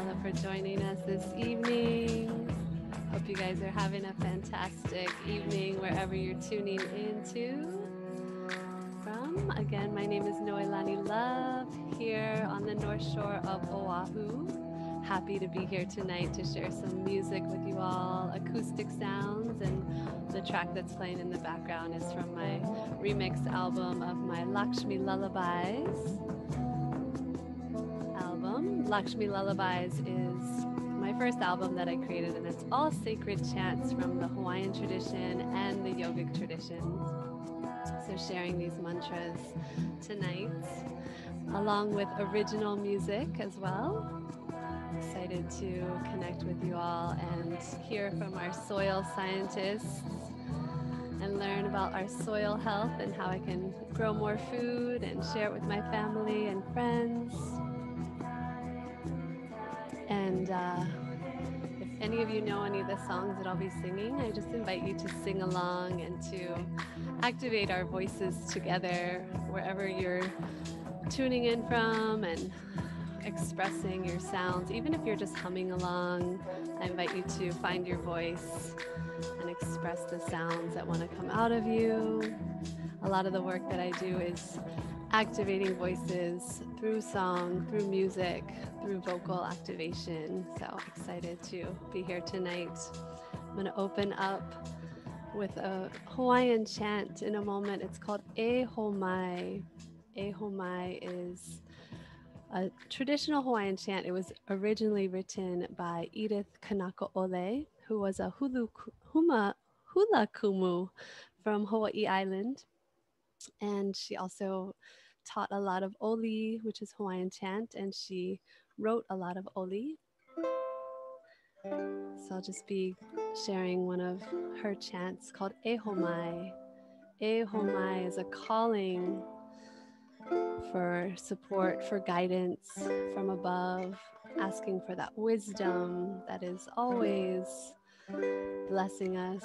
Mahalo for joining us this evening. Hope you guys are having a fantastic evening wherever you're tuning into from. Again, my name is Noelani Love here on the North Shore of Oahu. Happy to be here tonight to share some music with you all, acoustic sounds, and the track that's playing in the background is from my remix album of my Lakshmi Lullabies album. Lakshmi Lullabies is my first album that I created, and it's all sacred chants from the Hawaiian tradition and the yogic tradition. So sharing these mantras tonight, along with original music as well. Excited to connect with you all and hear from our soil scientists and learn about our soil health and how I can grow more food and share it with my family and friends. And if any of you know any of the songs that I'll be singing, I just invite you to sing along and to activate our voices together wherever you're tuning in from and expressing your sounds. Even if you're just humming along, I invite you to find your voice and express the sounds that want to come out of you. A lot of the work that I do is activating voices through song, through music, through vocal activation. So excited to be here tonight. I'm going to open up with a Hawaiian chant in a moment. It's called E Homai. E Homai is a traditional Hawaiian chant. It was originally written by Edith Kanakaole, who was a hula kumu from Hawaii Island. And she also taught a lot of oli, which is Hawaiian chant, and she wrote a lot of oli. So I'll just be sharing one of her chants called E Homai. E Homai is a calling for support, for guidance from above, asking for that wisdom that is always blessing us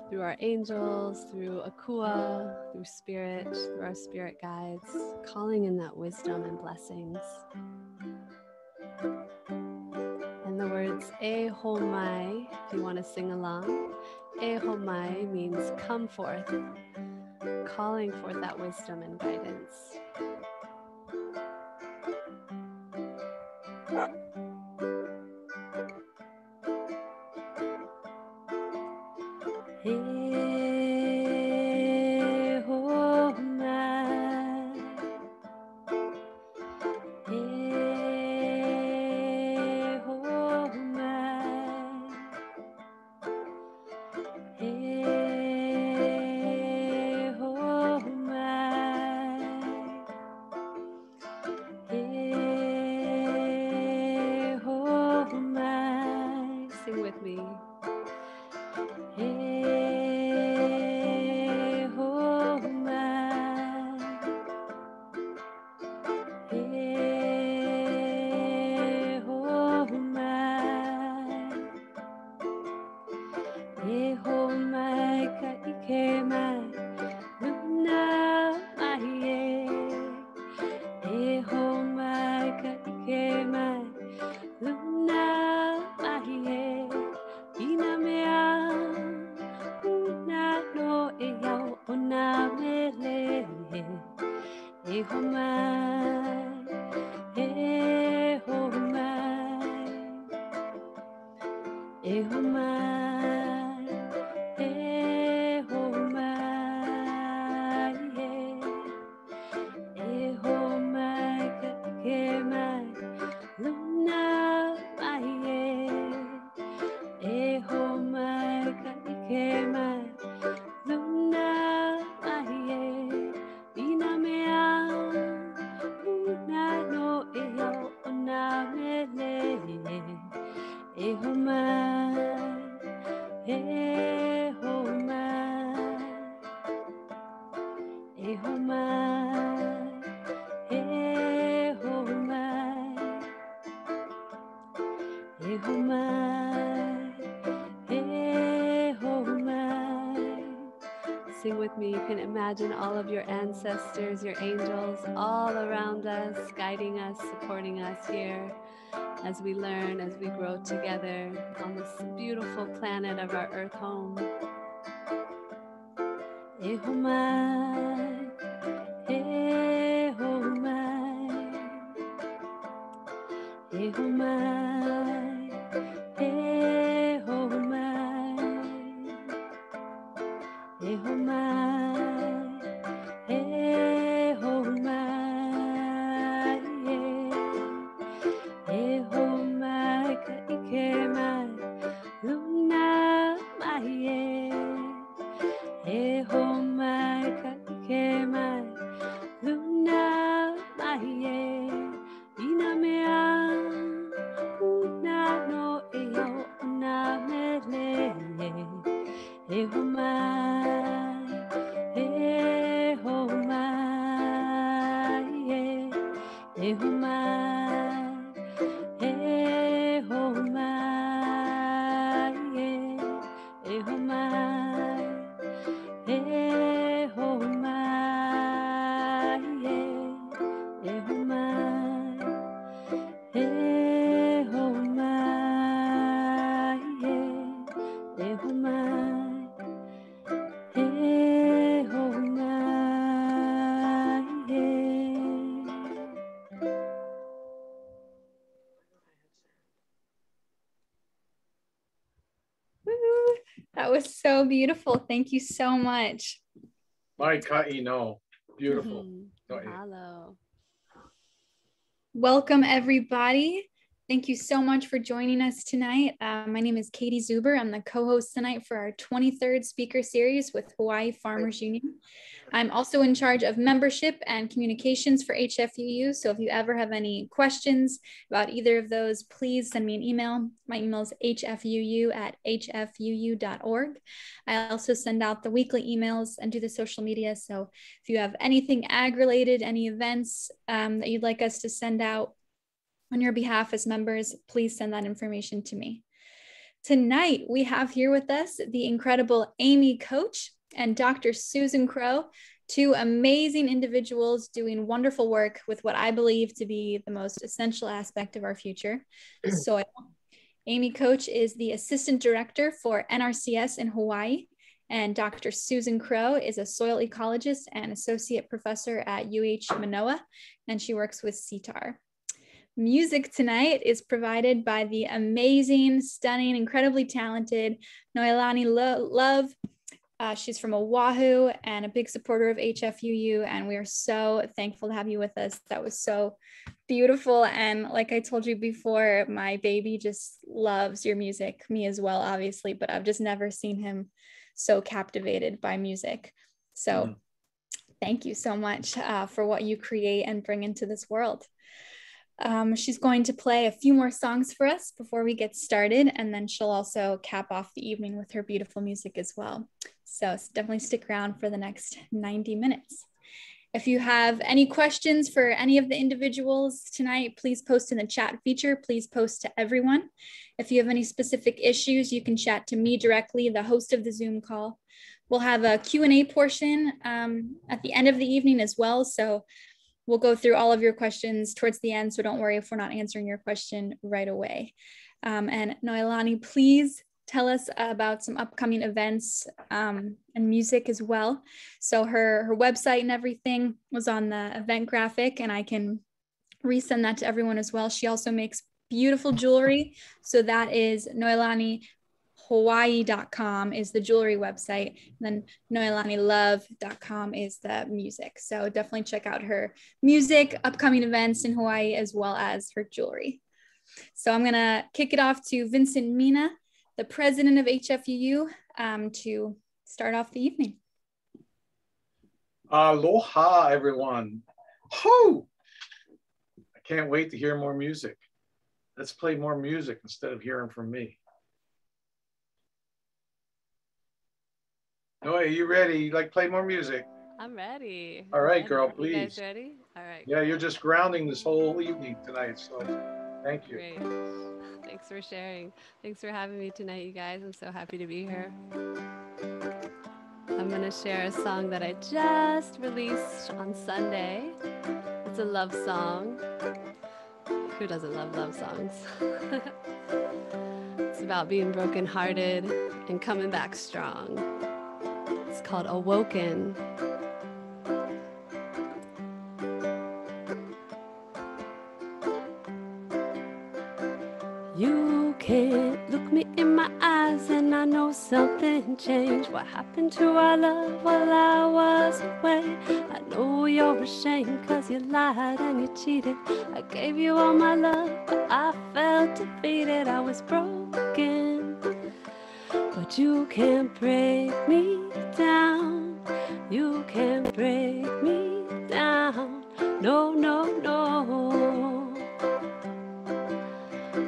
through our angels, through Akua, through spirit, through our spirit guides, calling in that wisdom and blessings. And the words E Homai, if you want to sing along, E Homai means come forth, calling forth that wisdom and guidance. Sing with me. Sing with me. You can imagine all of your ancestors, your angels, all around us, guiding us, supporting us here as we learn, as we grow together on this beautiful planet of our earth home. Ehomai, ehomai, ehomai, ehomai, ehomai, ehomai, ehomai, kaikemai, luna maie. Ehomai, kaikemai, luna maie. Ina mea, una no eo, una mele. Ehomai, ehomai, ehomai, ehomai, ehomai. Ehomai, ehomai, ehomai, ehomai, Woo! That was so beautiful. Thank you so much. My ka'i no. Beautiful. Mahalo. Welcome, everybody. Thank you so much for joining us tonight. My name is Katie Zuber. I'm the co-host tonight for our 23rd speaker series with Hawaii Farmers Union. I'm also in charge of membership and communications for HFUU. So if you ever have any questions about either of those, please send me an email. My email is hfuu@hfuu.org. I also send out the weekly emails and do the social media. So if you have anything ag related, any events that you'd like us to send out on your behalf as members, please send that information to me. Tonight, we have here with us the incredible Amy Koch and Dr. Susan Crowe, two amazing individuals doing wonderful work with what I believe to be the most essential aspect of our future, soil. Amy Koch is the Assistant Director for NRCS in Hawaii, and Dr. Susan Crowe is a soil ecologist and Associate Professor at UH Manoa, and she works with CTAR. Music tonight is provided by the amazing, stunning, incredibly talented Noelani Love. She's from Oahu and a big supporter of HFUU, and we are so thankful to have you with us. That was so beautiful, and like I told you before, my baby just loves your music, me as well, obviously, but I've just never seen him so captivated by music. So thank you so much for what you create and bring into this world. She's going to play a few more songs for us before we get started, and then she'll also cap off the evening with her beautiful music as well. So definitely stick around for the next 90 minutes. If you have any questions for any of the individuals tonight, please post in the chat feature. Please post to everyone. If you have any specific issues, you can chat to me directly, the host of the Zoom call. We'll have a Q&A portion at the end of the evening as well. So we'll go through all of your questions towards the end, so don't worry if we're not answering your question right away. And Noelani, please tell us about some upcoming events and music as well. So her website and everything was on the event graphic, and I can resend that to everyone as well. She also makes beautiful jewelry. So that is Noelani.Hawaii.com is the jewelry website. And then NoelaniLove.com is the music. So definitely check out her music, upcoming events in Hawaii, as well as her jewelry. So I'm gonna kick it off to Vincent Mina, the president of HFUU, to start off the evening. Aloha, everyone. Ho! I can't wait to hear more music. Let's play more music instead of hearing from me. Noe, are you ready? You like play more music? I'm ready. All right, ready. girl, please. You guys ready? All right. Yeah, you're just grounding this whole evening tonight, so thank you. Great. Thanks for sharing. Thanks for having me tonight, you guys. I'm so happy to be here. I'm going to share a song that I just released on Sunday. It's a love song. Who doesn't love love songs? It's about being brokenhearted and coming back strong. It's called Awoken. You can't look me in my eyes and I know something changed. What happened to our love while I was away? I know you're ashamed cause you lied and you cheated. I gave you all my love but I felt defeated. I was broken, but you can't break me down. You can't break me down. No, no, no.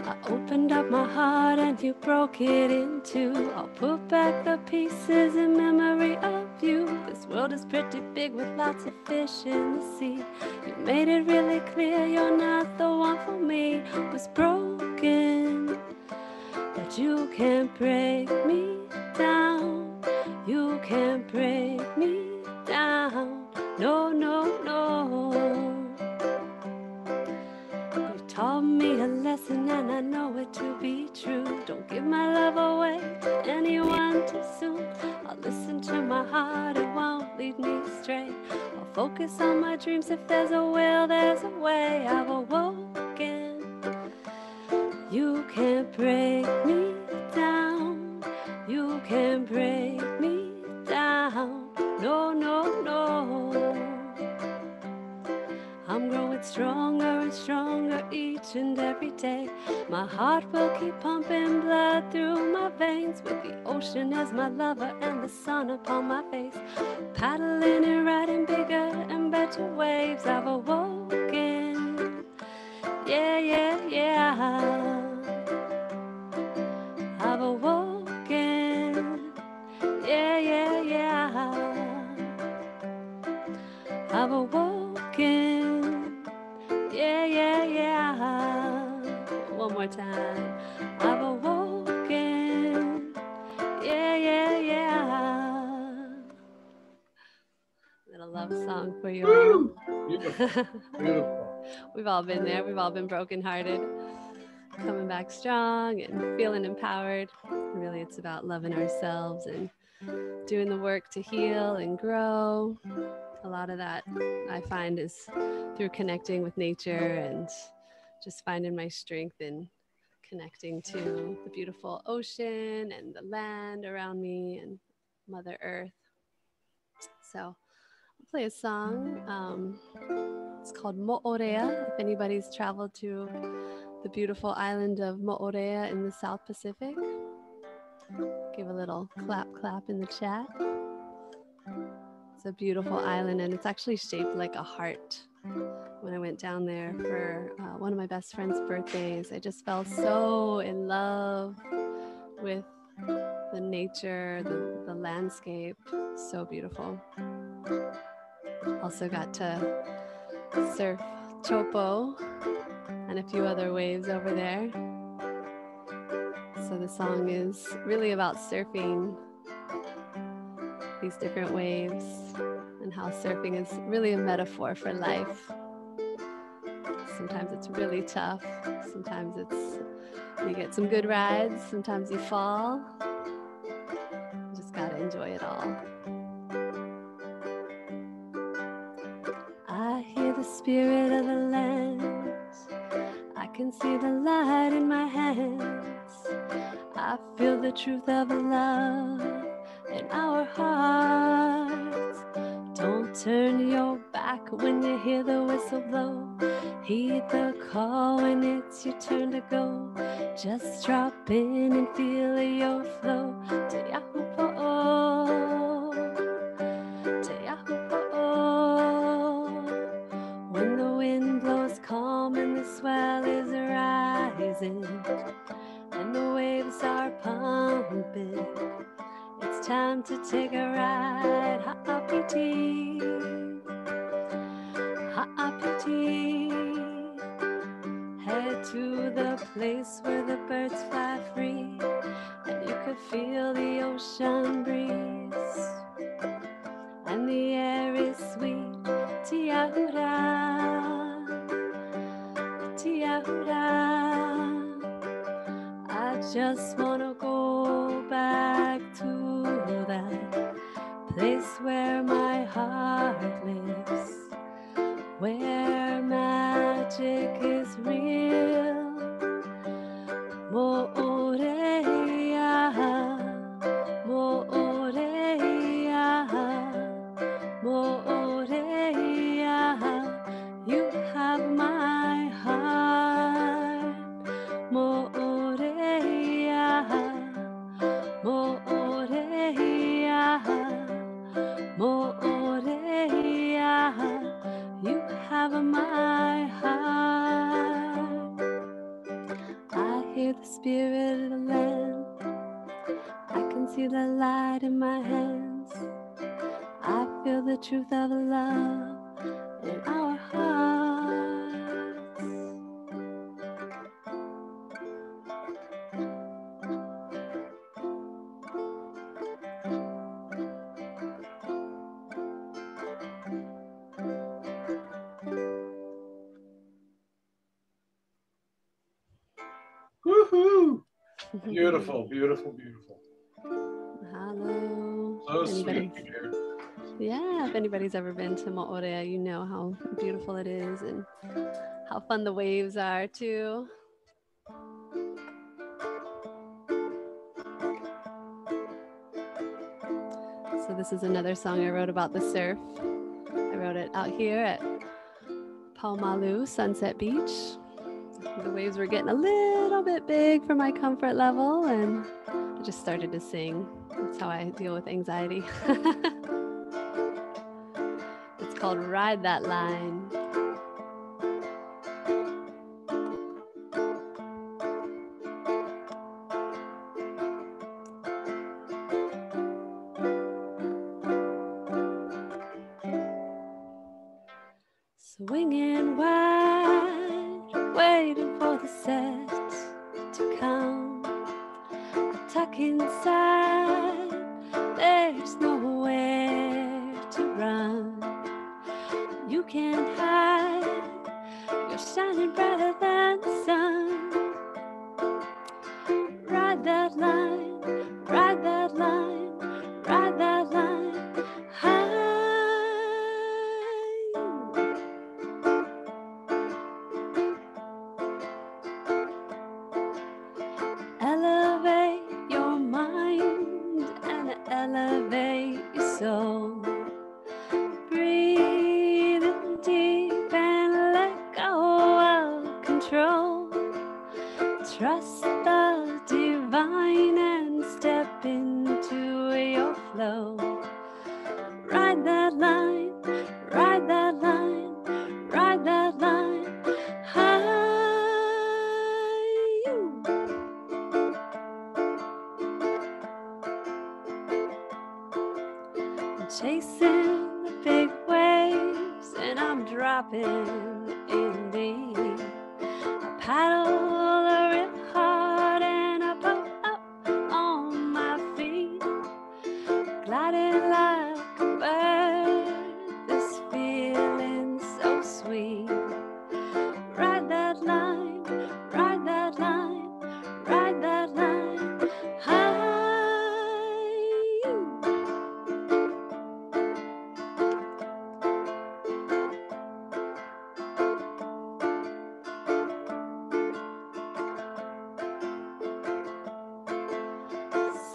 I opened up my heart and you broke it in two. I'll put back the pieces in memory of you. This world is pretty big with lots of fish in the sea. You made it really clear you're not the one for me. I was broken, but you can't break me down. You can't break me down. No, no, no. You taught me a lesson and I know it to be true. Don't give my love away to anyone too soon. I'll listen to my heart, it won't lead me astray. I'll focus on my dreams, if there's a will, there's a way. I've awoken. You can't break me down. You can't break me down. No, no, no. I'm growing stronger and stronger each and every day. My heart will keep pumping blood through my veins, with the ocean as my lover and the sun upon my face. Paddling and riding bigger and better waves. I've awoken. Yeah, yeah, yeah. I've awoken. Yeah, yeah, yeah. I've awoken. Yeah, yeah, yeah. One more time. I've awoken. Yeah, yeah, yeah. Little love song for you all. Beautiful. Beautiful. We've all been there. We've all been brokenhearted, coming back strong and feeling empowered. Really, it's about loving ourselves and doing the work to heal and grow. A lot of that I find is through connecting with nature and just finding my strength in connecting to the beautiful ocean and the land around me and Mother Earth. So I'll play a song. It's called Mo'orea. If anybody's traveled to the beautiful island of Mo'orea in the South Pacific, give a little clap in the chat. It's a beautiful island and it's actually shaped like a heart. When I went down there for one of my best friend's birthdays, I just fell so in love with the nature, the landscape. So beautiful. Also got to surf chopo and a few other waves over there. So the song is really about surfing these different waves and how surfing is really a metaphor for life. Sometimes it's really tough. Sometimes you get some good rides. Sometimes you fall. You just gotta enjoy it all. I hear the spirit of the land. I can see the light in my hands. I feel the truth of love in our hearts. Don't turn your back when you hear the whistle blow. Heed the call when it's your turn to go. Just drop in and feel your flow. Te ahupo'o, te ahupo'o. When the wind blows calm and the swell is rising and the waves are pumping, it's time to take a ride. Ha'apiti, ha'apiti. Head to the place where the birds fly free and you could feel the ocean breeze and the air is sweet. Tiahura, tiahura. just wanna go back to that place where my heart lives, where magic is real. Mo'oreia, mo'oreia, mo'oreia, you have my heart. Mo'oreia, mo'oreia, mo'oreia, you have my heart. I hear the spirit of the land. I can see the light in my hands. I feel the truth of love in our hearts. Woohoo! Beautiful, beautiful, beautiful. Hello. So sweet, dear. Yeah, if anybody's ever been to Mo'orea, you know how beautiful it is and how fun the waves are too. So this is another song I wrote about the surf. I wrote it out here at Paumalu, Sunset Beach. The waves were getting a little bit big for my comfort level, and I just started to sing. That's how I deal with anxiety. It's called Ride That Line. Swinging wide, waiting for the set to come. I tuck inside, there's nowhere to run. You can't hide, you're shining brighter than the sun. Ride that line, ride that line, ride that line high. Elevate your mind and elevate your soul. Breathe in deep and let go of control. Trust the divine and step into your flow. Ride that line, ride that line, ride that line high. I'm chasing the big waves and I'm dropping in deep. I paddle real hard and I pull up on my feet, gliding like a bird. This feeling so sweet. Ride that line, ride that line, ride that line high.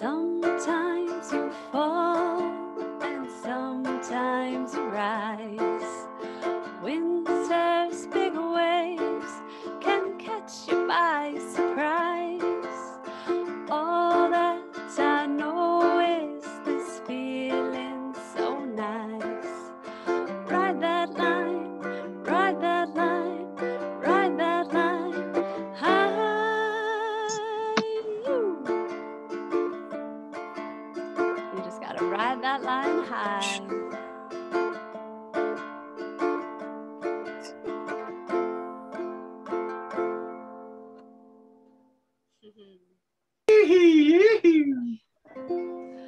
Sometimes you fall and sometimes you rise. Wind serves big waves can catch you by surprise. All that I know is this feeling so nice. Ride that line, ride that line, ride that line high. You just gotta ride that line high.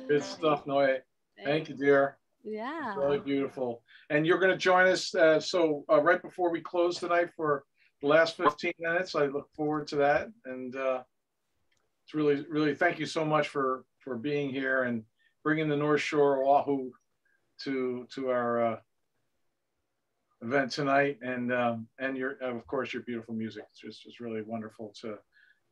Good stuff, Noe. Thank you, dear. Yeah. Really beautiful. And you're going to join us. Right before we close tonight for the last 15 minutes, I look forward to that. And it's really thank you so much for being here and bringing the North Shore Oahu to our event tonight, and your of course your beautiful music. It's just really wonderful to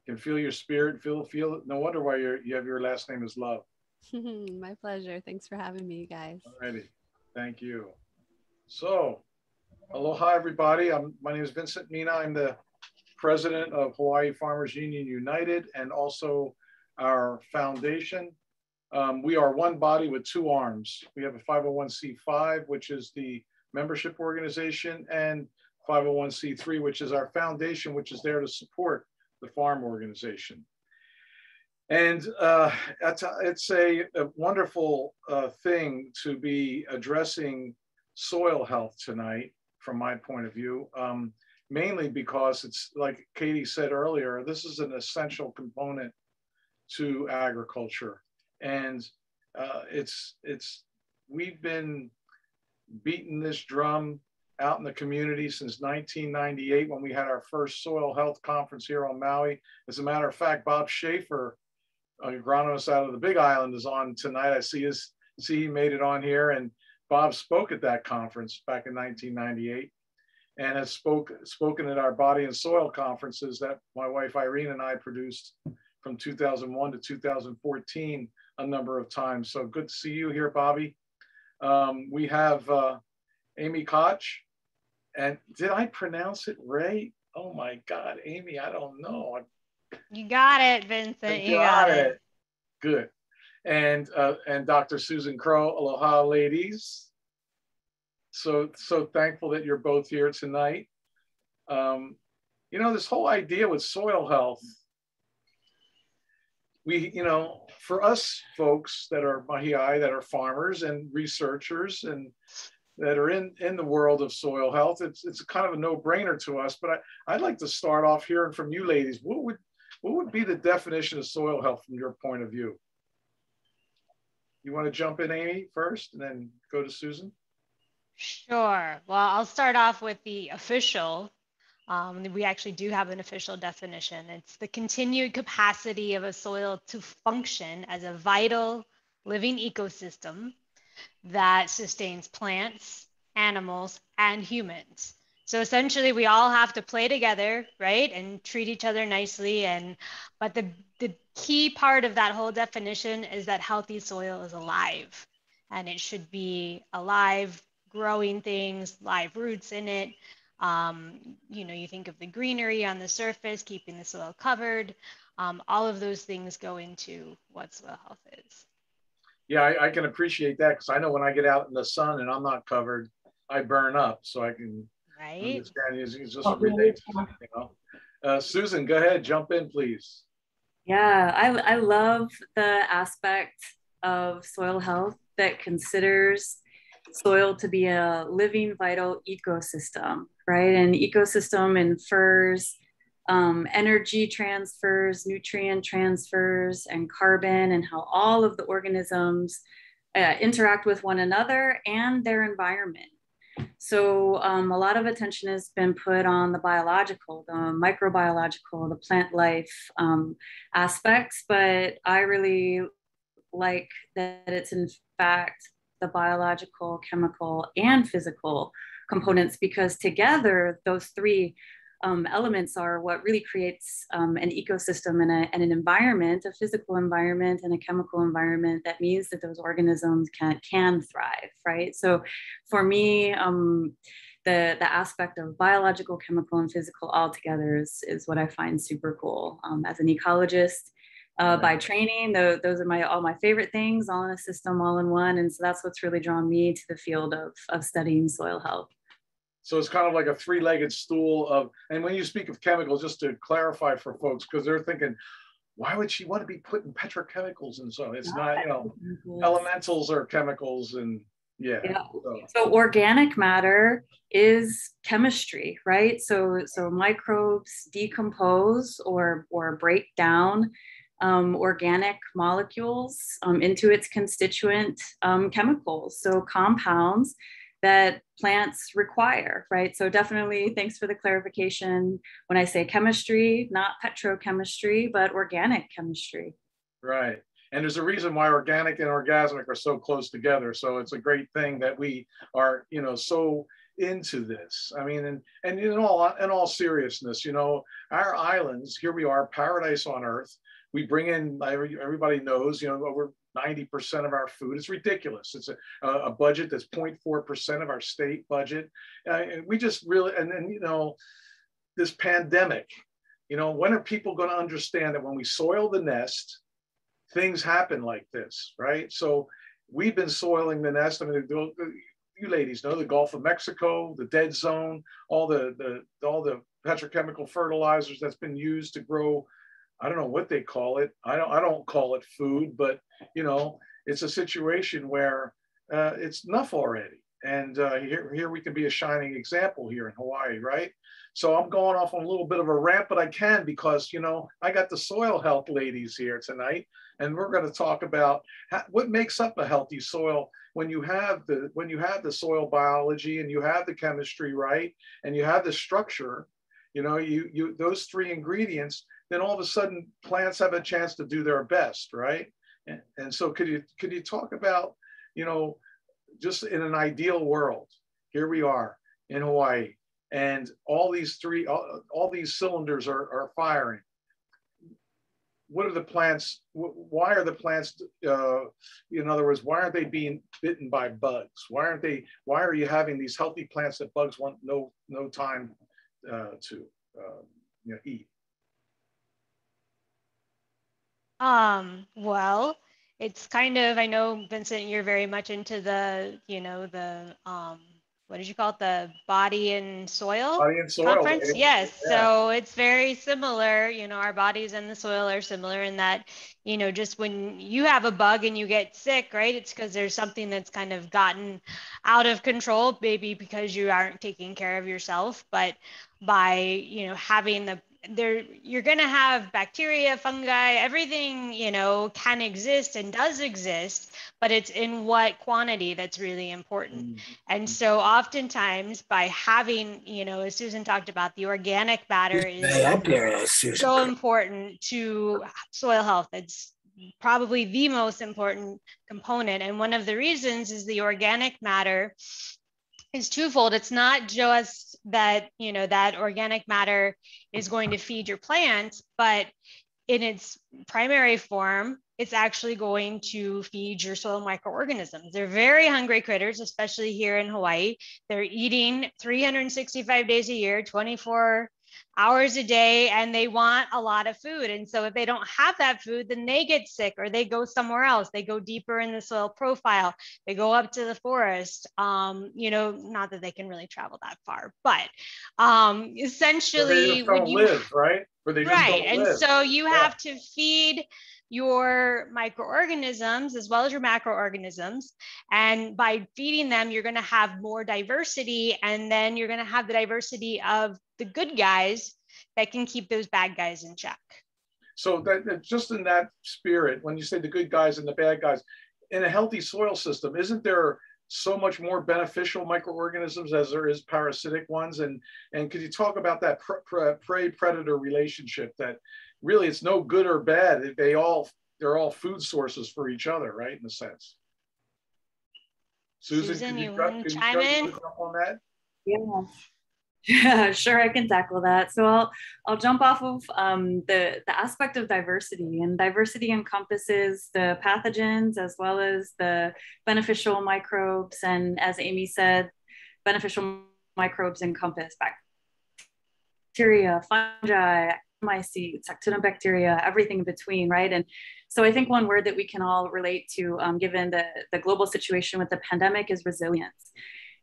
can feel your spirit, feel it. No wonder why you have your last name is Love. My pleasure. Thanks for having me, guys. Alrighty, thank you. So, aloha everybody. My name is Vincent Mina. I'm the president of Hawaii Farmers Union United and also our foundation. We are one body with two arms. We have a 501c5, which is the membership organization, and 501c3, which is our foundation, which is there to support the farm organization. And it's a wonderful thing to be addressing soil health tonight, from my point of view, mainly because it's like Katie said earlier, this is an essential component to agriculture. And we've been beating this drum out in the community since 1998 when we had our first soil health conference here on Maui. As a matter of fact, Bob Schaefer, agronomist out of the Big Island, is on tonight. I see he made it on here, and Bob spoke at that conference back in 1998 and has spoken at our body and soil conferences that my wife Irene and I produced from 2001 to 2014 a number of times. So good to see you here, Bobby. We have Amy Koch, and did I pronounce it right? Oh my God, Amy, I don't know. You got it, Vincent. You got it. Good. And Dr. Susan Crowe. Aloha, ladies. So thankful that you're both here tonight. This whole idea with soil health, for us folks that are mahiai, that are farmers and researchers and that are in the world of soil health, it's kind of a no-brainer to us. But I'd like to start off hearing from you ladies. What would be the definition of soil health from your point of view? You want to jump in, Amy, first, and then go to Susan? Sure. Well, I'll start off with the official. We actually do have an official definition. It's the continued capacity of a soil to function as a vital living ecosystem that sustains plants, animals, and humans. So essentially, we all have to play together, right, and treat each other nicely. But the key part of that whole definition is that healthy soil is alive, and it should be alive, growing things, live roots in it. You think of the greenery on the surface, keeping the soil covered. All of those things go into what soil health is. Yeah, I can appreciate that, because I know when I get out in the sun and I'm not covered, I burn up. So I can understand it's just everyday thing, Susan, go ahead, jump in, please. Yeah, I love the aspect of soil health that considers soil to be a living, vital ecosystem, right? An ecosystem infers energy transfers, nutrient transfers, and carbon, and how all of the organisms interact with one another and their environment. So a lot of attention has been put on the biological, the microbiological, the plant life aspects, but I really like that it's in fact the biological, chemical, and physical components, because together those three elements are what really creates an ecosystem and an environment, a physical environment and a chemical environment that means that those organisms can thrive, right? So for me, the aspect of biological, chemical, and physical all together is what I find super cool. As an ecologist, by training, those are all my favorite things, all in a system, all in one. And so that's what's really drawn me to the field of studying soil health. So it's kind of like a three-legged stool and when you speak of chemicals, just to clarify for folks, because they're thinking, why would she want to be putting petrochemicals in soil? It's not, elementals are chemicals and yeah. So organic matter is chemistry, right? So microbes decompose or break down organic molecules into its constituent chemicals. So compounds that plants require, right? So definitely thanks for the clarification. When I say chemistry, not petrochemistry, but organic chemistry. Right. And there's a reason why organic and orgasmic are so close together. So it's a great thing that we are, you know, so into this. I mean, and in all seriousness, you know, our islands, here we are, paradise on earth. We bring in, everybody knows, you know, over 90% of our food. It's ridiculous. It's a budget that's 0.4% of our state budget. And we just really, and then, you know, this pandemic, you know, when are people going to understand that when we soil the nest, things happen like this, right? So we've been soiling the nest. I mean, you ladies know the Gulf of Mexico, the dead zone, all the petrochemical fertilizers that's been used to grow. I don't know what they call it. I don't call it food, but you know, it's a situation where it's enough already. And here we can be a shining example here in Hawaii, right? So I'm going off on a little bit of a rant, but I can because, you know, I got the soil health ladies here tonight, and we're going to talk about what makes up a healthy soil when you have the soil biology and you have the chemistry right, and you have the structure, you know, you those three ingredients, then all of a sudden plants have a chance to do their best, right? And so could you talk about, you know, just in an ideal world, here we are in Hawaii, and all these cylinders are firing. What are the plants? Why are the plants? In other words, why aren't they being bitten by bugs? Why are you having these healthy plants that bugs want no time to eat? Well, it's kind of, I know, Vincent, you're very much into the, you know, the, what did you call it? The Body and Soil conference? Yes. Yeah. So it's very similar, you know, our bodies and the soil are similar in that, you know, just when you have a bug and you get sick, right? It's because there's something that's kind of gotten out of control, maybe because you aren't taking care of yourself, but by, you know, having you're going to have bacteria, fungi, everything, you know, can exist and does exist, but it's in what quantity that's really important. Mm-hmm. And so oftentimes by having, you know, as Susan talked about, the organic matter is so important to soil health. It's probably the most important component. And one of the reasons is the organic matter is twofold. It's not just that, you know, that organic matter is going to feed your plants, but in its primary form, it's actually going to feed your soil microorganisms. They're very hungry critters, especially here in Hawaii. They're eating 365 days a year, 24 hours a day, and they want a lot of food. And so if they don't have that food, then they get sick or they go somewhere else. They go deeper in the soil profile. They go up to the forest. You know, not that they can really travel that far, but essentially, when you live, right? Right. And so you have to feed your microorganisms as well as your macroorganisms. And by feeding them, you're going to have more diversity. And then you're going to have the diversity of the good guys that can keep those bad guys in check. So that just in that spirit, when you say the good guys and the bad guys, in a healthy soil system, isn't there so much more beneficial microorganisms as there is parasitic ones? And could you talk about that prey-predator relationship, that really it's no good or bad, they're all food sources for each other, right, in a sense? Susan, you want to chime in on that? Yeah, sure, I can tackle that. So I'll jump off of the aspect of diversity, and diversity encompasses the pathogens as well as the beneficial microbes. And as Amy said, beneficial microbes encompass bacteria, fungi, mycetes, actinobacteria, everything in between, right? And so I think one word that we can all relate to, given the global situation with the pandemic, is resilience.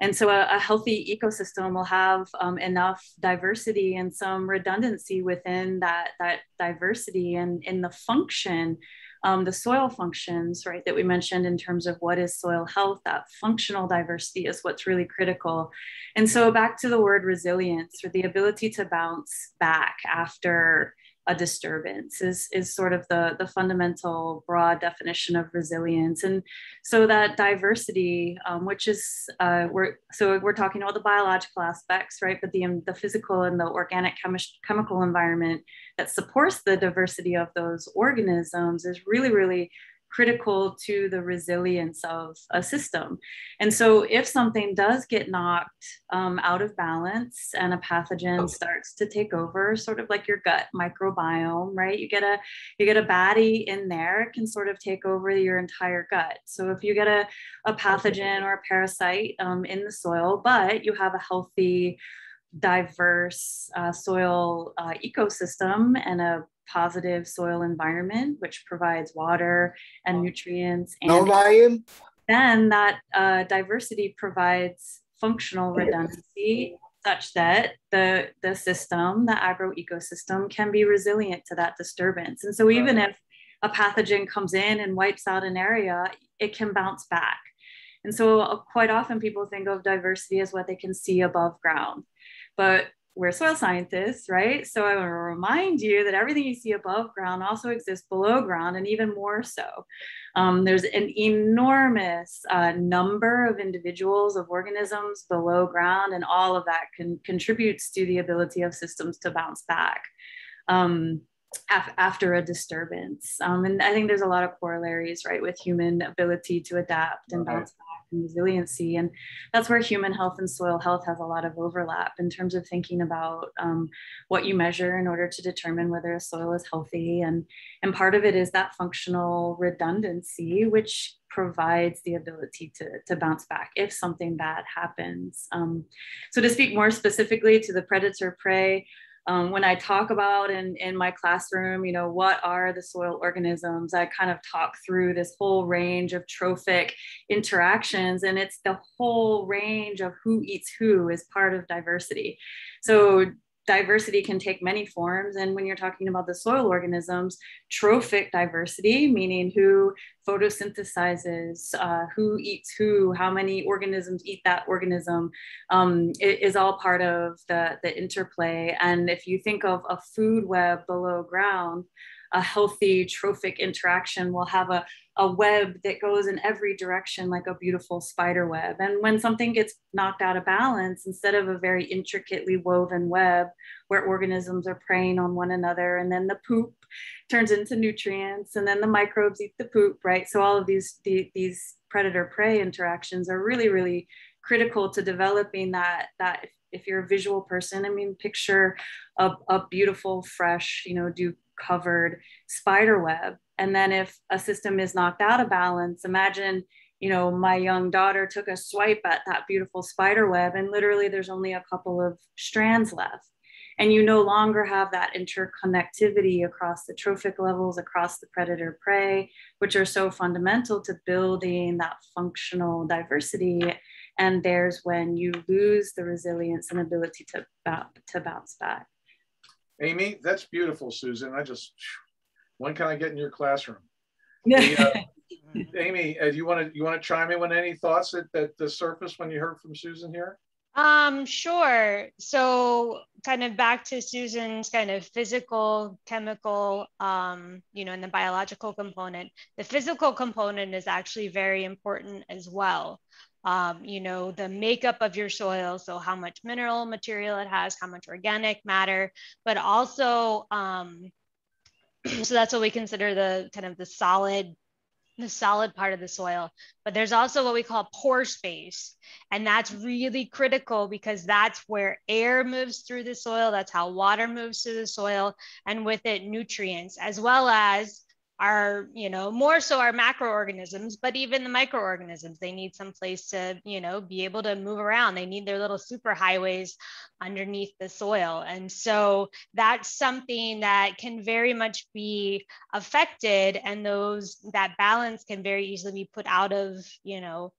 And so a healthy ecosystem will have enough diversity and some redundancy within that diversity, and in the function, the soil functions, right, that we mentioned in terms of what is soil health, that functional diversity is what's really critical. And so back to the word resilience, or the ability to bounce back after a disturbance is sort of the fundamental broad definition of resilience. And so that diversity, which is, we're talking about the biological aspects, right? But the physical and the organic chemical environment that supports the diversity of those organisms is really, really critical to the resilience of a system. And so if something does get knocked out of balance and a pathogen starts to take over, sort of like your gut microbiome, right? You get a baddie in there, it can sort of take over your entire gut. So if you get a pathogen or a parasite in the soil, but you have a healthy, diverse soil ecosystem and a positive soil environment, which provides water and nutrients. And then that diversity provides functional redundancy such that the system, the agroecosystem, can be resilient to that disturbance. And so even if a pathogen comes in and wipes out an area, it can bounce back. And so quite often people think of diversity as what they can see above ground. But we're soil scientists, right? So I want to remind you that everything you see above ground also exists below ground, and even more so. There's an enormous number of individuals, of organisms below ground, and all of that contributes to the ability of systems to bounce back after a disturbance. And I think there's a lot of corollaries, right, with human ability to adapt and bounce back and resiliency. And that's where human health and soil health has a lot of overlap in terms of thinking about what you measure in order to determine whether a soil is healthy. And part of it is that functional redundancy, which provides the ability to bounce back if something bad happens. So to speak more specifically to the predator-prey, when I talk about in my classroom, you know, what are the soil organisms, I kind of talk through this whole range of trophic interactions, and it's the whole range of who eats who is part of diversity. So diversity can take many forms. And when you're talking about the soil organisms, trophic diversity, meaning who photosynthesizes, who eats who, how many organisms eat that organism, is all part of the interplay. And if you think of a food web below ground, a healthy trophic interaction will have a web that goes in every direction like a beautiful spider web. And when something gets knocked out of balance, instead of a very intricately woven web where organisms are preying on one another, and then the poop turns into nutrients, and then the microbes eat the poop, right? So all of these predator-prey interactions are really, really critical to developing that if you're a visual person, I mean, picture a beautiful, fresh, you know, dew-covered spider web. And then if a system is knocked out of balance, imagine, you know, my young daughter took a swipe at that beautiful spider web, and literally there's only a couple of strands left. And you no longer have that interconnectivity across the trophic levels, across the predator-prey, which are so fundamental to building that functional diversity. And there's when you lose the resilience and ability to bounce back. Amy, that's beautiful, Susan. When can I get in your classroom? Amy, do you want to chime in with any thoughts that surfaced when you heard from Susan here? Sure. So kind of back to Susan's kind of physical, chemical, you know, and the biological component. The physical component is actually very important as well. You know, the makeup of your soil, so how much mineral material it has, how much organic matter, but also, so that's what we consider the kind of the solid part of the soil. But there's also what we call pore space. And that's really critical because that's where air moves through the soil. That's how water moves through the soil, and with it nutrients, as well as our, you know, more so our macroorganisms, but even the microorganisms, they need some place to, you know, be able to move around. They need their little super highways underneath the soil. And so that's something that can very much be affected, and that balance can very easily be put out of, you know,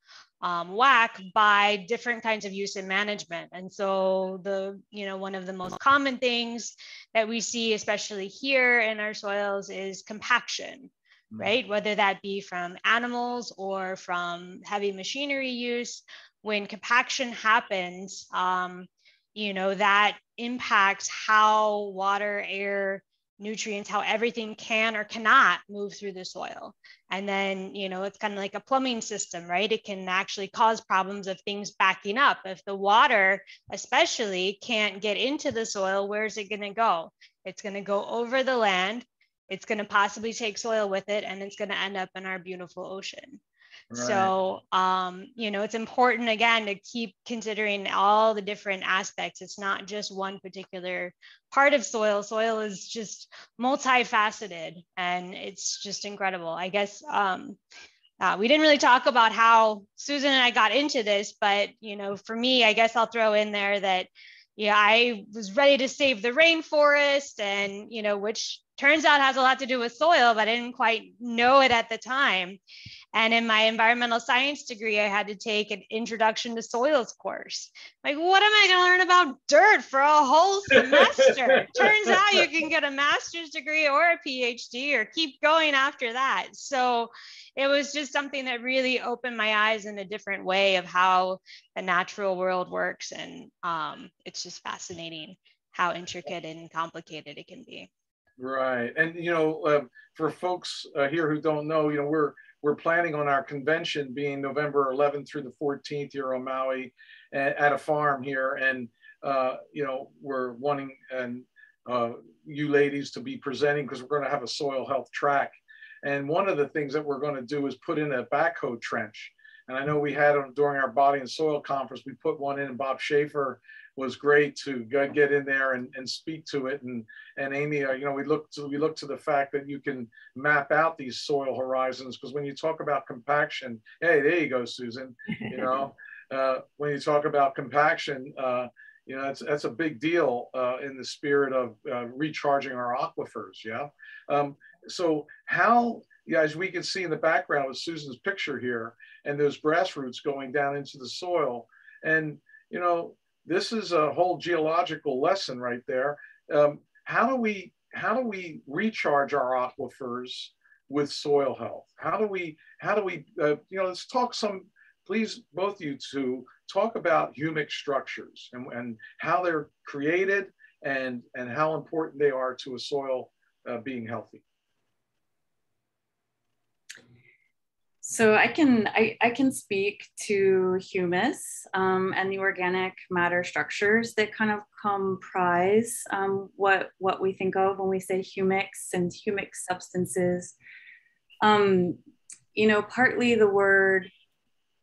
whack by different kinds of use and management. And so one of the most common things that we see, especially here in our soils, is compaction, right? Whether that be from animals or from heavy machinery use. When compaction happens, that impacts how water, air, nutrients, how everything can or cannot move through the soil. And then, you know, it's kind of like a plumbing system, right? It can actually cause problems of things backing up. If the water, especially, can't get into the soil, where's it going to go? It's going to go over the land. It's going to possibly take soil with it, and it's going to end up in our beautiful ocean. Right. So, you know, it's important, again, to keep considering all the different aspects. It's not just one particular part of soil. Soil is just multifaceted, and it's just incredible. I guess we didn't really talk about how Susan and I got into this, but, you know, for me, I guess I'll throw in there that, yeah, I was ready to save the rainforest, and, you know, which turns out has a lot to do with soil, but I didn't quite know it at the time. And in my environmental science degree, I had to take an introduction to soils course. Like, what am I going to learn about dirt for a whole semester? Turns out you can get a master's degree or a PhD or keep going after that. So it was just something that really opened my eyes in a different way of how the natural world works. And it's just fascinating how intricate and complicated it can be. Right. And, you know, for folks here who don't know, you know, we're planning on our convention being November 11th through the 14th here on Maui at a farm here. And, you know, we're wanting you ladies to be presenting, because we're going to have a soil health track. And one of the things that we're going to do is put in a backhoe trench. And I know we had during our body and soil conference, we put one in, and Bob Schaefer was great to get in there and speak to it. And Amy, you know, we look to the fact that you can map out these soil horizons, because when you talk about compaction, hey, there you go, Susan. You know, when you talk about compaction, you know, that's a big deal in the spirit of recharging our aquifers. Yeah. So how, yeah, as we can see in the background with Susan's picture here, and those grass roots going down into the soil, and, you know, this is a whole geological lesson right there. How do we recharge our aquifers with soil health? How do we you know, let's talk please, both you two, talk about humic structures and how they're created and how important they are to a soil being healthy. So I can speak to humus and the organic matter structures that kind of comprise what we think of when we say humics and humic substances. You know, partly the word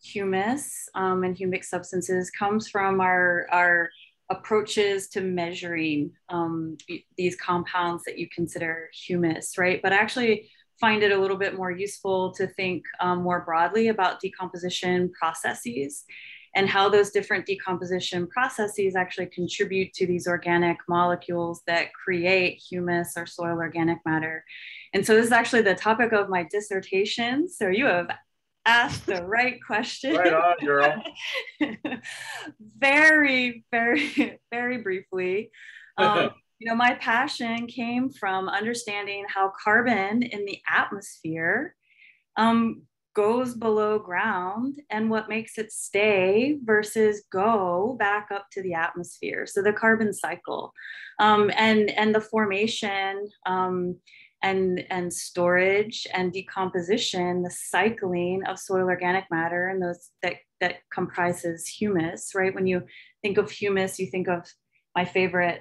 humus and humic substances comes from our approaches to measuring these compounds that you consider humus, right? But actually, find it a little bit more useful to think more broadly about decomposition processes and how those different decomposition processes actually contribute to these organic molecules that create humus or soil organic matter. And so this is actually the topic of my dissertation. So you have asked the right question. Right on, girl. Very, very, very briefly. You know, my passion came from understanding how carbon in the atmosphere goes below ground and what makes it stay versus go back up to the atmosphere. So the carbon cycle and the formation and storage and decomposition, the cycling of soil organic matter and those that comprises humus, right? When you think of humus, you think of, my favorite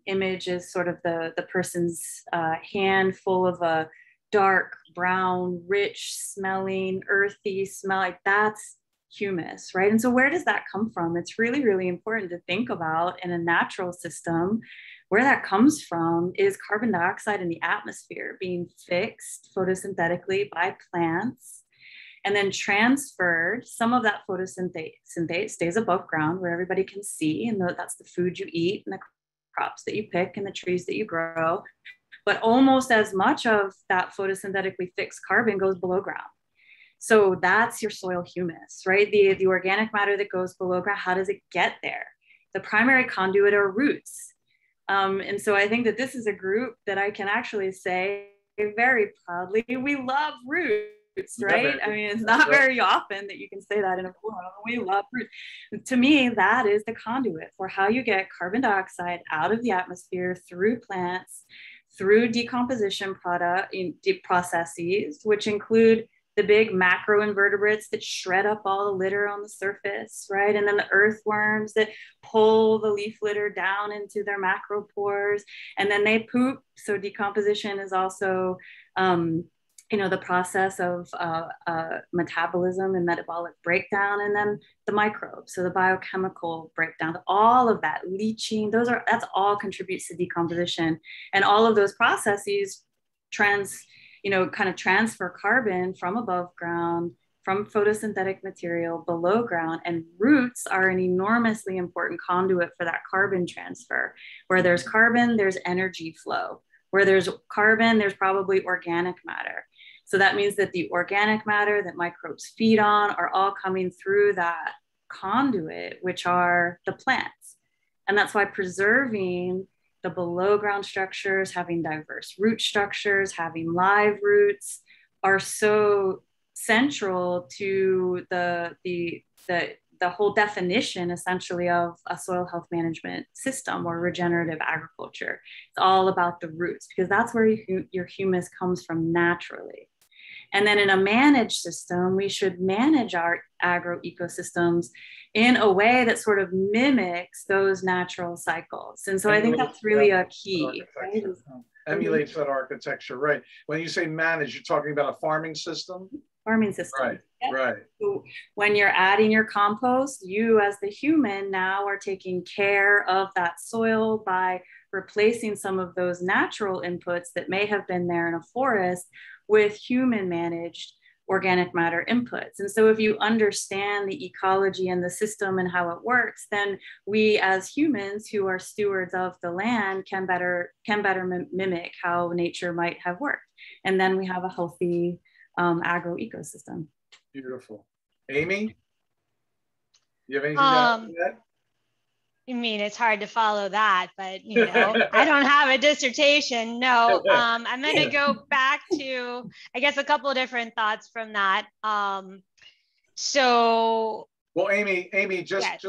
image is sort of the person's hand full of a dark brown, rich smelling, earthy smell. Like that's humus, right? And so where does that come from? It's really, really important to think about in a natural system. Where that comes from is carbon dioxide in the atmosphere being fixed photosynthetically by plants, and then transferred. Some of that photosynthate stays above ground where everybody can see, and that's the food you eat and the crops that you pick and the trees that you grow. But almost as much of that photosynthetically fixed carbon goes below ground. So that's your soil humus, right? The organic matter that goes below ground, how does it get there? The primary conduit are roots. And so I think that this is a group that I can actually say very proudly, we love roots. Right? I mean, it's not very often that you can say that in a forum. We love roots. To me, that is the conduit for how you get carbon dioxide out of the atmosphere through plants, through decomposition processes, which include the big macroinvertebrates that shred up all the litter on the surface, right? And then the earthworms that pull the leaf litter down into their macropores, and then they poop. So decomposition is also, the process of metabolism and metabolic breakdown, and then the microbes, so the biochemical breakdown, all of that, leaching, that's all contributes to decomposition. And all of those processes kind of transfer carbon from above ground, from photosynthetic material below ground, and roots are an enormously important conduit for that carbon transfer. Where there's carbon, there's energy flow. Where there's carbon, there's probably organic matter. So that means that the organic matter that microbes feed on are all coming through that conduit, which are the plants. And that's why preserving the below ground structures, having diverse root structures, having live roots are so central to the whole definition essentially of a soil health management system or regenerative agriculture. It's all about the roots, because that's where your humus comes from naturally. And then in a managed system, we should manage our agro ecosystems in a way that sort of mimics those natural cycles. And so I think that's really a key. Right? Emulates that architecture, right? When you say manage, you're talking about a farming system? Farming system. Right, yep. Right. So when you're adding your compost, you as the human now are taking care of that soil by replacing some of those natural inputs that may have been there in a forest with human managed organic matter inputs. And so if you understand the ecology and the system and how it works, then we as humans who are stewards of the land can better mimic how nature might have worked. And then we have a healthy agro ecosystem. Beautiful. Amy, you have anything to add to that? I mean, it's hard to follow that, but I don't have a dissertation. No, I'm going to go back to, I guess, a couple of different thoughts from that. Well, Amy, just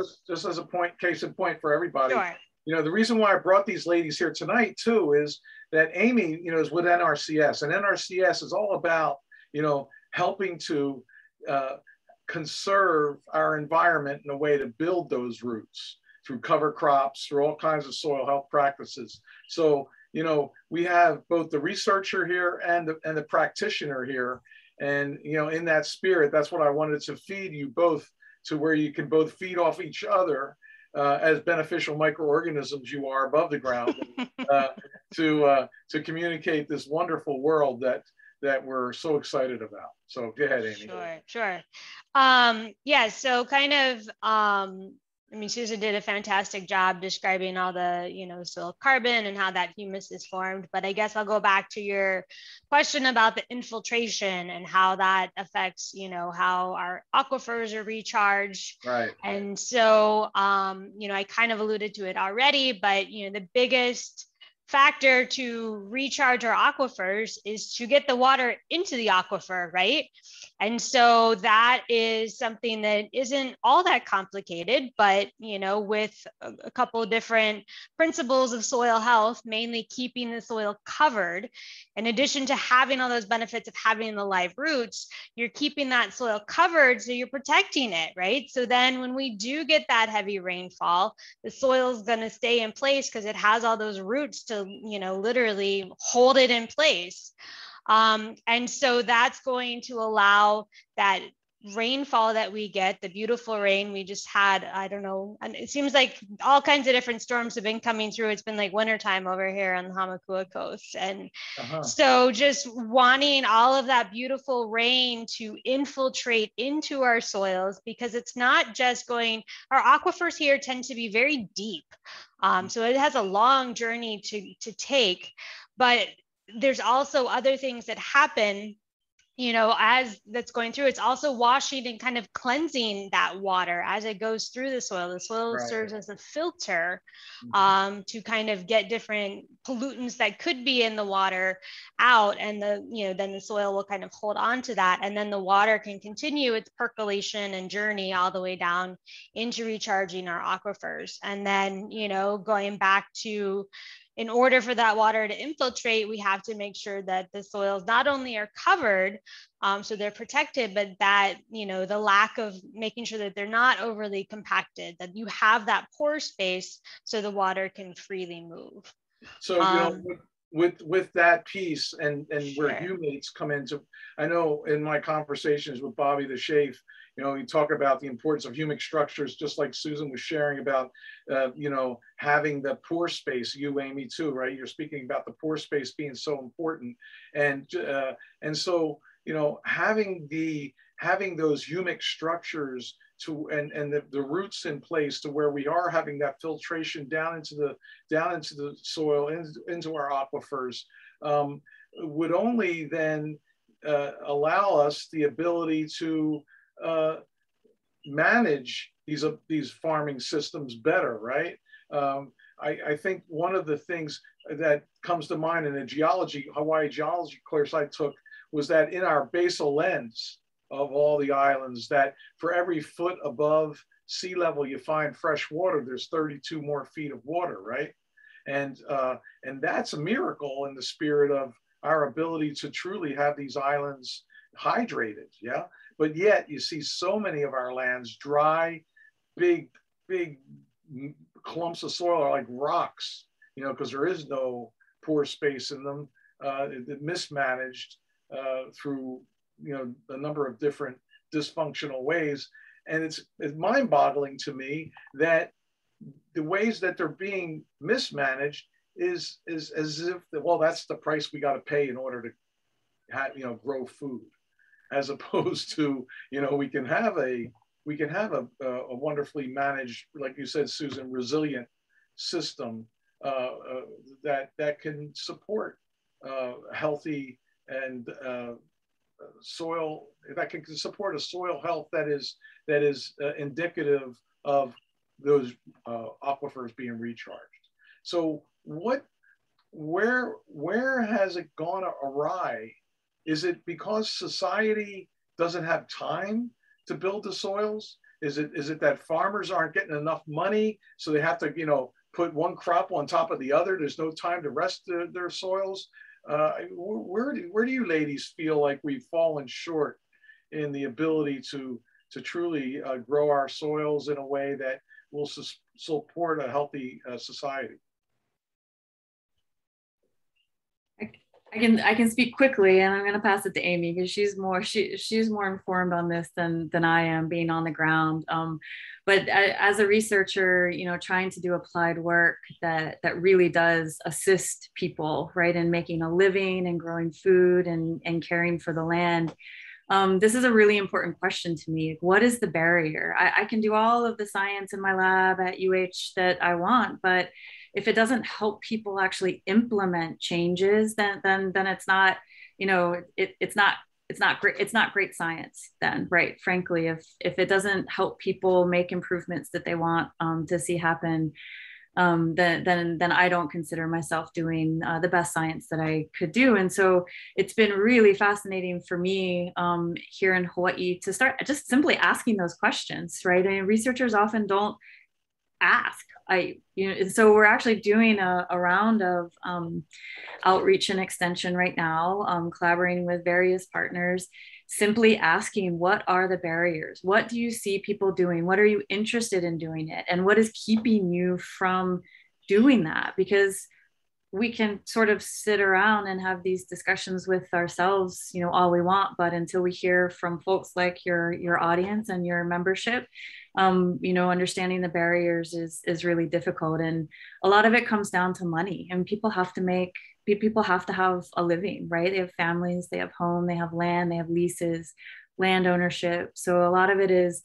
as a case in point for everybody, sure. The reason why I brought these ladies here tonight too is that Amy, is with NRCS, and NRCS is all about, helping to conserve our environment in a way to build those roots through cover crops, through all kinds of soil health practices. So, we have both the researcher here and the practitioner here. And, in that spirit, that's what I wanted to feed you both, to where you can both feed off each other as beneficial microorganisms you are above the ground to communicate this wonderful world that we're so excited about. So go ahead, Amy. Sure. So kind of, Susan did a fantastic job describing all the, soil carbon and how that humus is formed. But I guess I'll go back to your question about the infiltration and how that affects, how our aquifers are recharged. Right. And so, I kind of alluded to it already, but, the biggest factor to recharge our aquifers is to get the water into the aquifer, right? And so that is something that isn't all that complicated, but, with a couple of different principles of soil health, mainly keeping the soil covered, in addition to having all those benefits of having the live roots, you're keeping that soil covered, so you're protecting it, right? So then when we do get that heavy rainfall, the soil is going to stay in place because it has all those roots to, literally hold it in place. And so that's going to allow that rainfall that we get, the beautiful rain we just had, I don't know, and it seems like all kinds of different storms have been coming through. It's been like wintertime over here on the Hamakua coast. And so just wanting all of that beautiful rain to infiltrate into our soils, because it's not just going, our aquifers here tend to be very deep. So it has a long journey to take, but there's also other things that happen, as that's going through. It's also washing and kind of cleansing that water as it goes through the soil. The soil serves as a filter to kind of get different pollutants that could be in the water out, and then the soil will kind of hold on to that, and then the water can continue its percolation and journey all the way down into recharging our aquifers. And then going back to in order for that water to infiltrate, we have to make sure that the soils not only are covered, so they're protected, but that, you know, the lack of making sure that they're not overly compacted, that you have that pore space so the water can freely move. So, you know, with that piece and where Sure. humates come into, I know in my conversations with Bobby the Chafe, you know, we talk about the importance of humic structures, just like Susan was sharing about, you know, having the pore space, you, Amy, too, right? You're speaking about the pore space being so important. And so, you know, having those humic structures to, and the roots in place to where we are having that filtration down into the soil, into our aquifers, would only then allow us the ability to manage these farming systems better, right? I think one of the things that comes to mind in the Hawaii geology course I took was that in our basal lens of all the islands, that for every foot above sea level you find fresh water, there's 32 more feet of water, right? And that's a miracle in the spirit of our ability to truly have these islands hydrated, yeah? But yet you see so many of our lands dry, big clumps of soil are like rocks, you know, because there is no pore space in them, mismanaged through, you know, a number of different dysfunctional ways. And it's mind-boggling to me that the ways that they're being mismanaged is as if, well, that's the price we got to pay in order to have, you know, grow food, as opposed to, you know, we can have a wonderfully managed, like you said, Susan, resilient system that can support healthy and soil, that can support a soil health that is indicative of those aquifers being recharged. So where has it gone awry? Is it because society doesn't have time to build the soils? Is it that farmers aren't getting enough money, so they have to, you know, put one crop on top of the other? There's no time to rest their soils. Where do you ladies feel like we've fallen short in the ability to truly grow our soils in a way that will support a healthy society? I can speak quickly, and I'm going to pass it to Amy because she's more informed on this than I am, being on the ground. But as a researcher, you know, trying to do applied work that really does assist people, right, in making a living and growing food and caring for the land. This is a really important question to me. What is the barrier? I can do all of the science in my lab at UH that I want, but if it doesn't help people actually implement changes, then it's not, you know, it's not great science then, right? Frankly, if it doesn't help people make improvements that they want to see happen, then I don't consider myself doing the best science that I could do. And so it's been really fascinating for me here in Hawaii to start just simply asking those questions, right? I mean, researchers often don't ask. So we're actually doing a round of outreach and extension right now, collaborating with various partners, simply asking, what are the barriers? What do you see people doing? What are you interested in doing it? And what is keeping you from doing that? Because we can sort of sit around and have these discussions with ourselves, you know, all we want, but until we hear from folks like your audience and your membership, you know, understanding the barriers is really difficult. And a lot of it comes down to money, and people have to have a living, right? They have families, they have home, they have land, they have leases, land ownership. So a lot of it is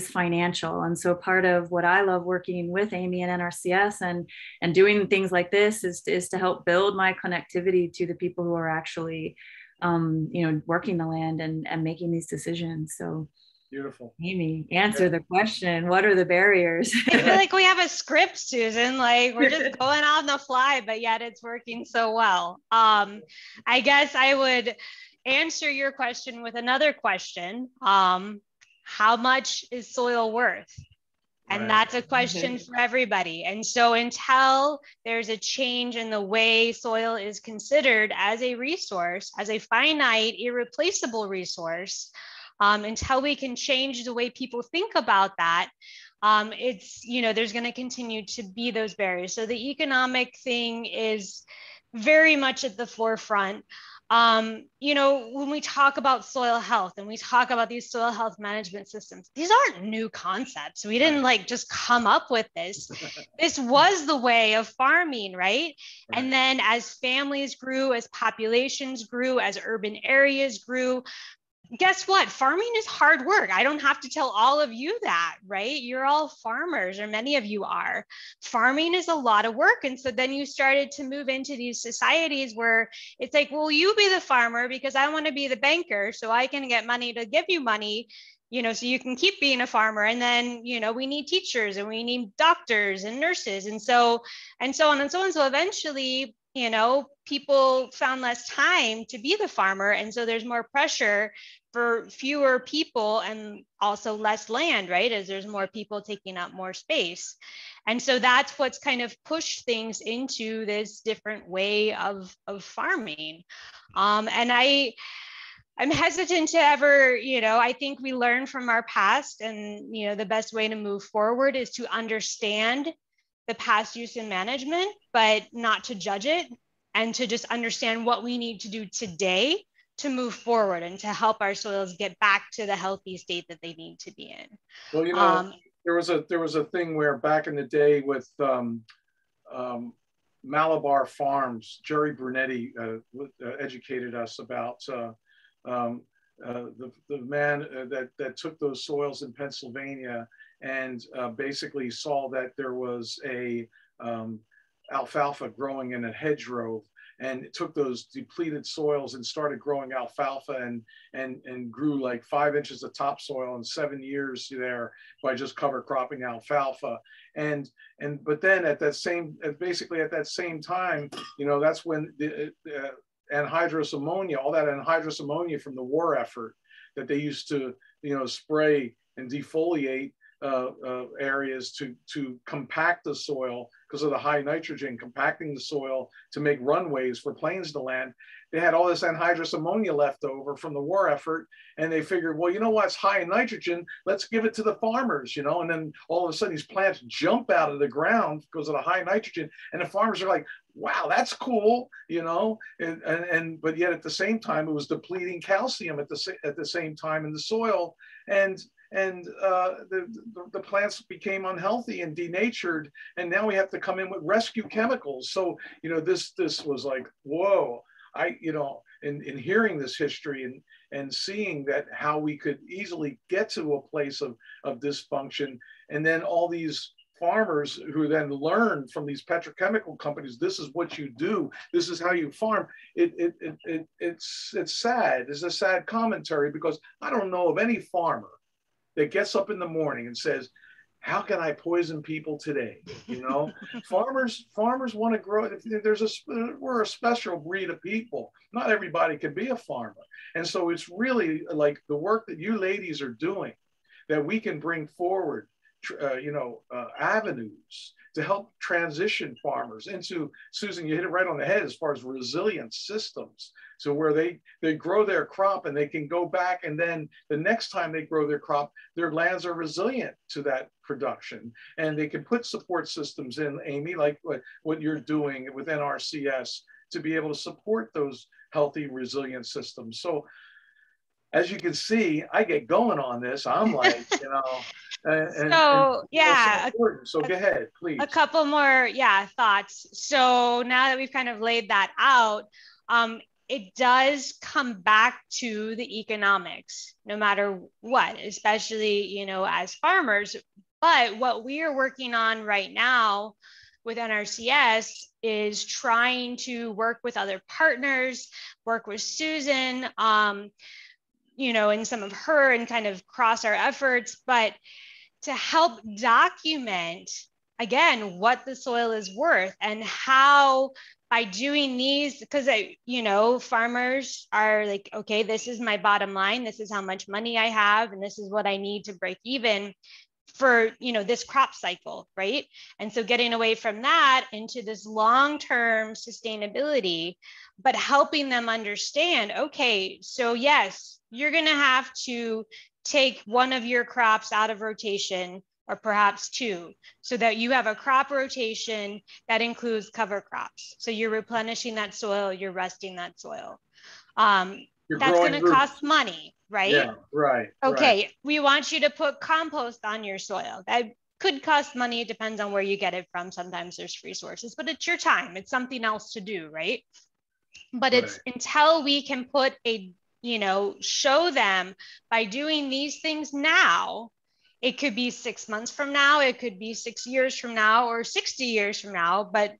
financial. And so part of what I love working with Amy and NRCS and doing things like this is to help build my connectivity to the people who are actually, you know, working the land and making these decisions. So beautiful. Amy, answer the question. What are the barriers? I feel like we have a script, Susan, like we're just going on the fly, but yet it's working so well. I guess I would answer your question with another question. How much is soil worth? And Right. that's a question for everybody. And so until there's a change in the way soil is considered as a resource, as a finite, irreplaceable resource, until we can change the way people think about that, it's, you know, there's going to continue to be those barriers. So the economic thing is very much at the forefront. You know, when we talk about soil health and we talk about these soil health management systems, these aren't new concepts. We didn't like just come up with this. This was the way of farming, right? And then as families grew, as populations grew, as urban areas grew, guess what? Farming is hard work. I don't have to tell all of you that, right? You're all farmers, or many of you are. Farming is a lot of work. And so then you started to move into these societies where it's like, well, you be the farmer because I want to be the banker so I can get money to give you money, you know, so you can keep being a farmer. And then, you know, we need teachers and we need doctors and nurses. And so on and so on. So eventually, you know, people found less time to be the farmer. And so there's more pressure for fewer people and also less land, right? As there's more people taking up more space. And so that's what's kind of pushed things into this different way of farming. And I'm hesitant to ever, you know, I think we learn from our past, and, you know, the best way to move forward is to understand the past use and management, but not to judge it, and to just understand what we need to do today to move forward and to help our soils get back to the healthy state that they need to be in. Well, you know, there was a thing where back in the day with Malabar Farms, Jerry Brunetti educated us about the man that took those soils in Pennsylvania and basically saw that there was a alfalfa growing in a hedgerow, and it took those depleted soils and started growing alfalfa and grew like 5 inches of topsoil in 7 years there by just cover cropping alfalfa. But then at that same, basically at that same time, you know, that's when the anhydrous ammonia, all that anhydrous ammonia from the war effort that they used to, you know, spray and defoliate areas to compact the soil because of the high nitrogen, compacting the soil to make runways for planes to land. They had all this anhydrous ammonia left over from the war effort, and they figured, well, you know what, it's high in nitrogen, let's give it to the farmers, you know, and then all of a sudden these plants jump out of the ground because of the high nitrogen, and the farmers are like, wow, that's cool, you know, but yet at the same time, it was depleting calcium at the same time in the soil, and the plants became unhealthy and denatured, and now we have to come in with rescue chemicals. So, you know, this was like, whoa. You know, in hearing this history and seeing that how we could easily get to a place of dysfunction, and then all these farmers who then learn from these petrochemical companies, this is what you do, this is how you farm. It's sad. It's a sad commentary, because I don't know of any farmer that gets up in the morning and says, how can I poison people today? You know, farmers want to grow. We're a special breed of people. Not everybody can be a farmer. And so it's really like the work that you ladies are doing, that we can bring forward, avenues to help transition farmers into, Susan, you hit it right on the head as far as resilient systems. So where they grow their crop and they can go back, and then the next time they grow their crop, their lands are resilient to that production. And they can put support systems in, Amy, like what you're doing with NRCS, to be able to support those healthy, resilient systems. So as you can see, I get going on this. I'm like, you know, so go ahead, please. A couple more, thoughts. So now that we've kind of laid that out, it does come back to the economics, no matter what, especially, you know, as farmers. But what we are working on right now with NRCS is trying to work with other partners, work with Susan, you know, and some of her, and kind of cross our efforts, but to help document, again, what the soil is worth, and how by doing these, because, you know, farmers are like, okay, this is my bottom line, this is how much money I have, and this is what I need to break even. for, this crop cycle, right? And so getting away from that into this long-term sustainability, but helping them understand, okay, so yes, you're going to have to take one of your crops out of rotation, or perhaps two, so that you have a crop rotation that includes cover crops. So you're replenishing that soil, you're resting that soil. That's going to cost money, right? Yeah, right. Okay, right. We want you to put compost on your soil. That could cost money. It depends on where you get it from. Sometimes there's free sources, but it's your time. It's something else to do, right? But it's until we can put show them by doing these things now. It could be 6 months from now, it could be 6 years from now, or 60 years from now, but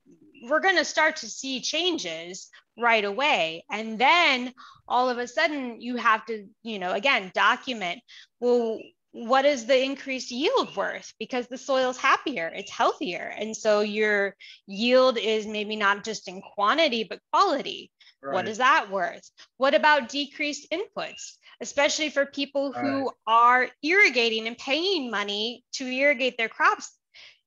we're going to start to see changes right away. And then all of a sudden you have to, again, document, well, what is the increased yield worth? Because the soil's happier, it's healthier. And so your yield is maybe not just in quantity, but quality. Right. What is that worth? What about decreased inputs, especially for people who are irrigating and paying money to irrigate their crops?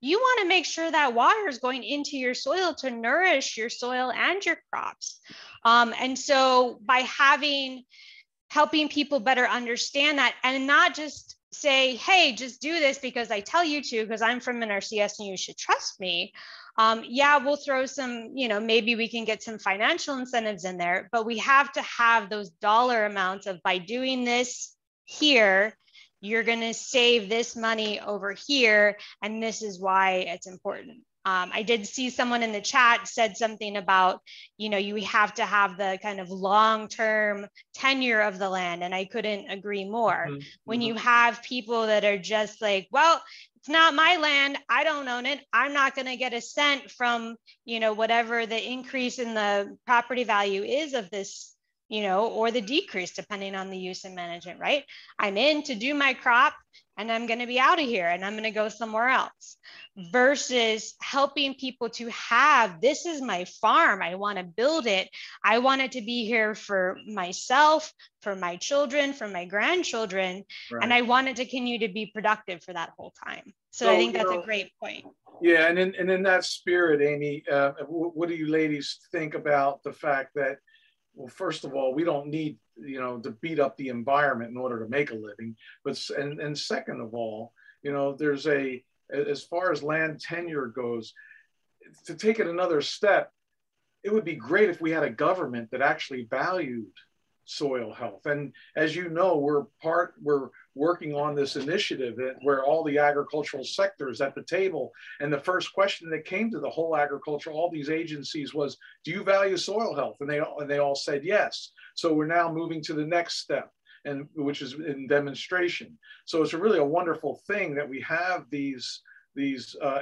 You want to make sure that water is going into your soil to nourish your soil and your crops. And so by helping people better understand that, and not just say, hey, just do this because I tell you to, because I'm from NRCS and you should trust me. We'll throw some, maybe we can get some financial incentives in there, but we have to have those dollar amounts of, by doing this here, you're going to save this money over here. And this is why it's important. I did see someone in the chat said something about, you have to have the kind of long-term tenure of the land. And I couldn't agree more. Mm-hmm. When you have people that are just like, well, it's not my land, I don't own it, I'm not going to get a cent from, whatever the increase in the property value is of this, or the decrease, depending on the use and management, right? I'm in to do my crop and I'm going to be out of here and I'm going to go somewhere else, versus helping people to have, this is my farm, I want to build it, I want it to be here for myself, for my children, for my grandchildren, and I want it to continue to be productive for that whole time. So I think that's a great point. Yeah, and in that spirit, Amy, what do you ladies think about the fact that, well, first of all, we don't need, to beat up the environment in order to make a living. But and second of all, there's as far as land tenure goes, to take it another step, it would be great if we had a government that actually valued soil health. And as you know, we're working on this initiative where all the agricultural sectors at the table. And the first question that came to the whole agriculture, all these agencies, was, do you value soil health? And they all said yes. So we're now moving to the next step, and which is in demonstration. So it's really a wonderful thing that we have these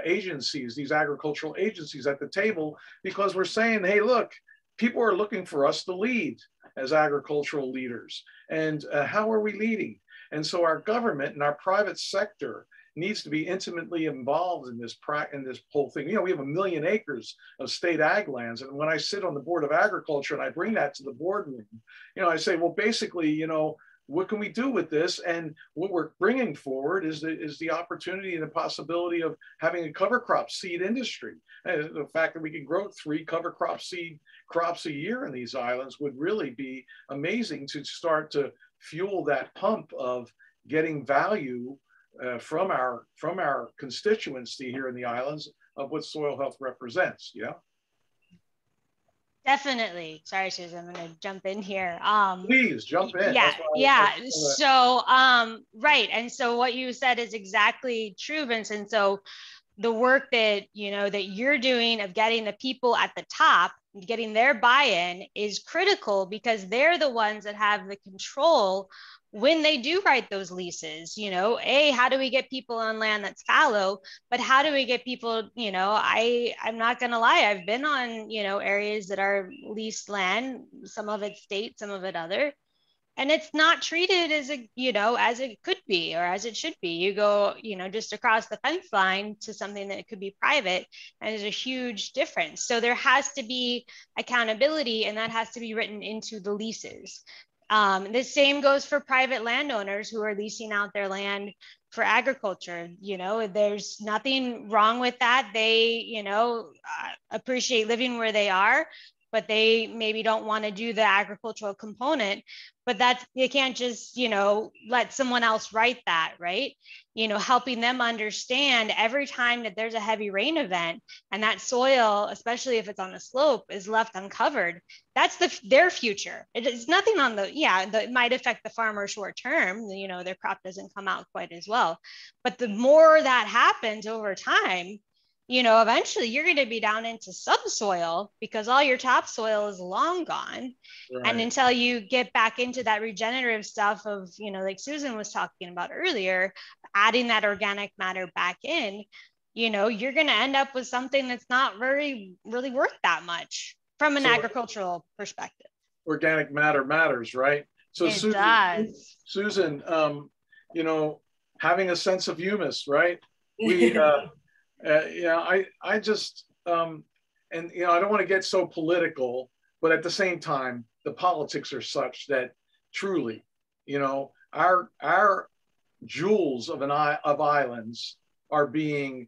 agencies, these agricultural agencies at the table, because we're saying, hey, look, people are looking for us to lead as agricultural leaders. And how are we leading? And so our government and our private sector needs to be intimately involved in this whole thing. We have 1 million acres of state ag lands. And when I sit on the Board of Agriculture and I bring that to the boardroom, I say, well, basically, what can we do with this? And what we're bringing forward is the opportunity and the possibility of having a cover crop seed industry. And the fact that we can grow 3 cover crop seed crops a year in these islands would really be amazing to start to fuel that pump of getting value from our constituency here in the islands of what soil health represents. Yeah. Definitely. Sorry, Susan, I'm going to jump in here. Please jump in. Yeah. So, right. And so what you said is exactly true, Vincent. So the work that, that you're doing of getting the people at the top, getting their buy-in is critical, because they're the ones that have the control when they do write those leases. How do we get people on land that's fallow, but how do we get people, I'm not going to lie, I've been on, areas that are leased land, some of it state, some of it other, and it's not treated as as it could be, or as it should be. You go, just across the fence line to something that could be private, and there's a huge difference. So there has to be accountability, and that has to be written into the leases. The same goes for private landowners who are leasing out their land for agriculture. You know, there's nothing wrong with that. They, you know, appreciate living where they are, but they maybe don't want to do the agricultural component. But that's, you can't just, you know, let someone else write that, right? You know, helping them understand every time that there's a heavy rain event and that soil, especially if it's on a slope, is left uncovered, that's their future. It's nothing on the, it might affect the farmer short term, you know, their crop doesn't come out quite as well. But the more that happens over time, you know, eventually you're going to be down into subsoil because all your topsoil is long gone. Right. And until you get back into that regenerative stuff of, you know, like Susan was talking about earlier, adding that organic matter back in, you know, you're going to end up with something that's not really worth that much from an agricultural perspective. Organic matter matters, right? So it does. Susan, you know, having a sense of humus, right? We, I just, and, you know, I don't want to get so political, but at the same time, the politics are such that truly, you know, our jewels of islands are being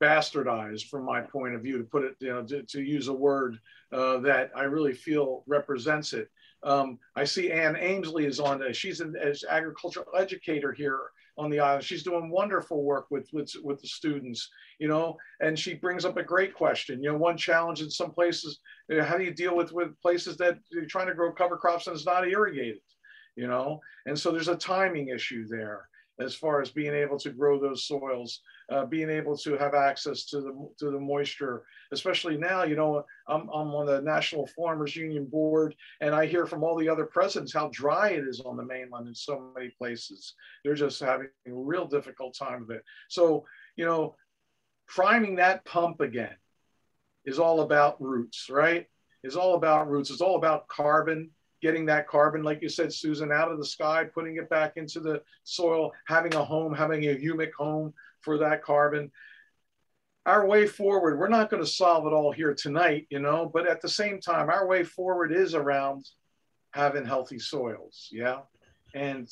bastardized from my point of view, to put it, you know, to use a word that I really feel represents it. I see Ann Amesley is on, she's an agricultural educator here on the island. She's doing wonderful work with the students, you know, and she brings up a great question. You know, one challenge in some places, how do you deal with places that you're trying to grow cover crops and it's not irrigated, you know? And so there's a timing issue there as far as being able to grow those soils, being able to have access to the moisture, especially now. You know, I'm on the National Farmers Union board, and I hear from all the other presidents how dry it is on the mainland in so many places. They're just having a real difficult time with it. So, you know, priming that pump again is all about roots, right? It's all about roots. It's all about carbon. Getting that carbon, like you said, Susan, out of the sky, putting it back into the soil, having a home, having a humic home for that carbon. Our way forward, we're not going to solve it all here tonight, you know, but at the same time, our way forward is around having healthy soils, yeah? And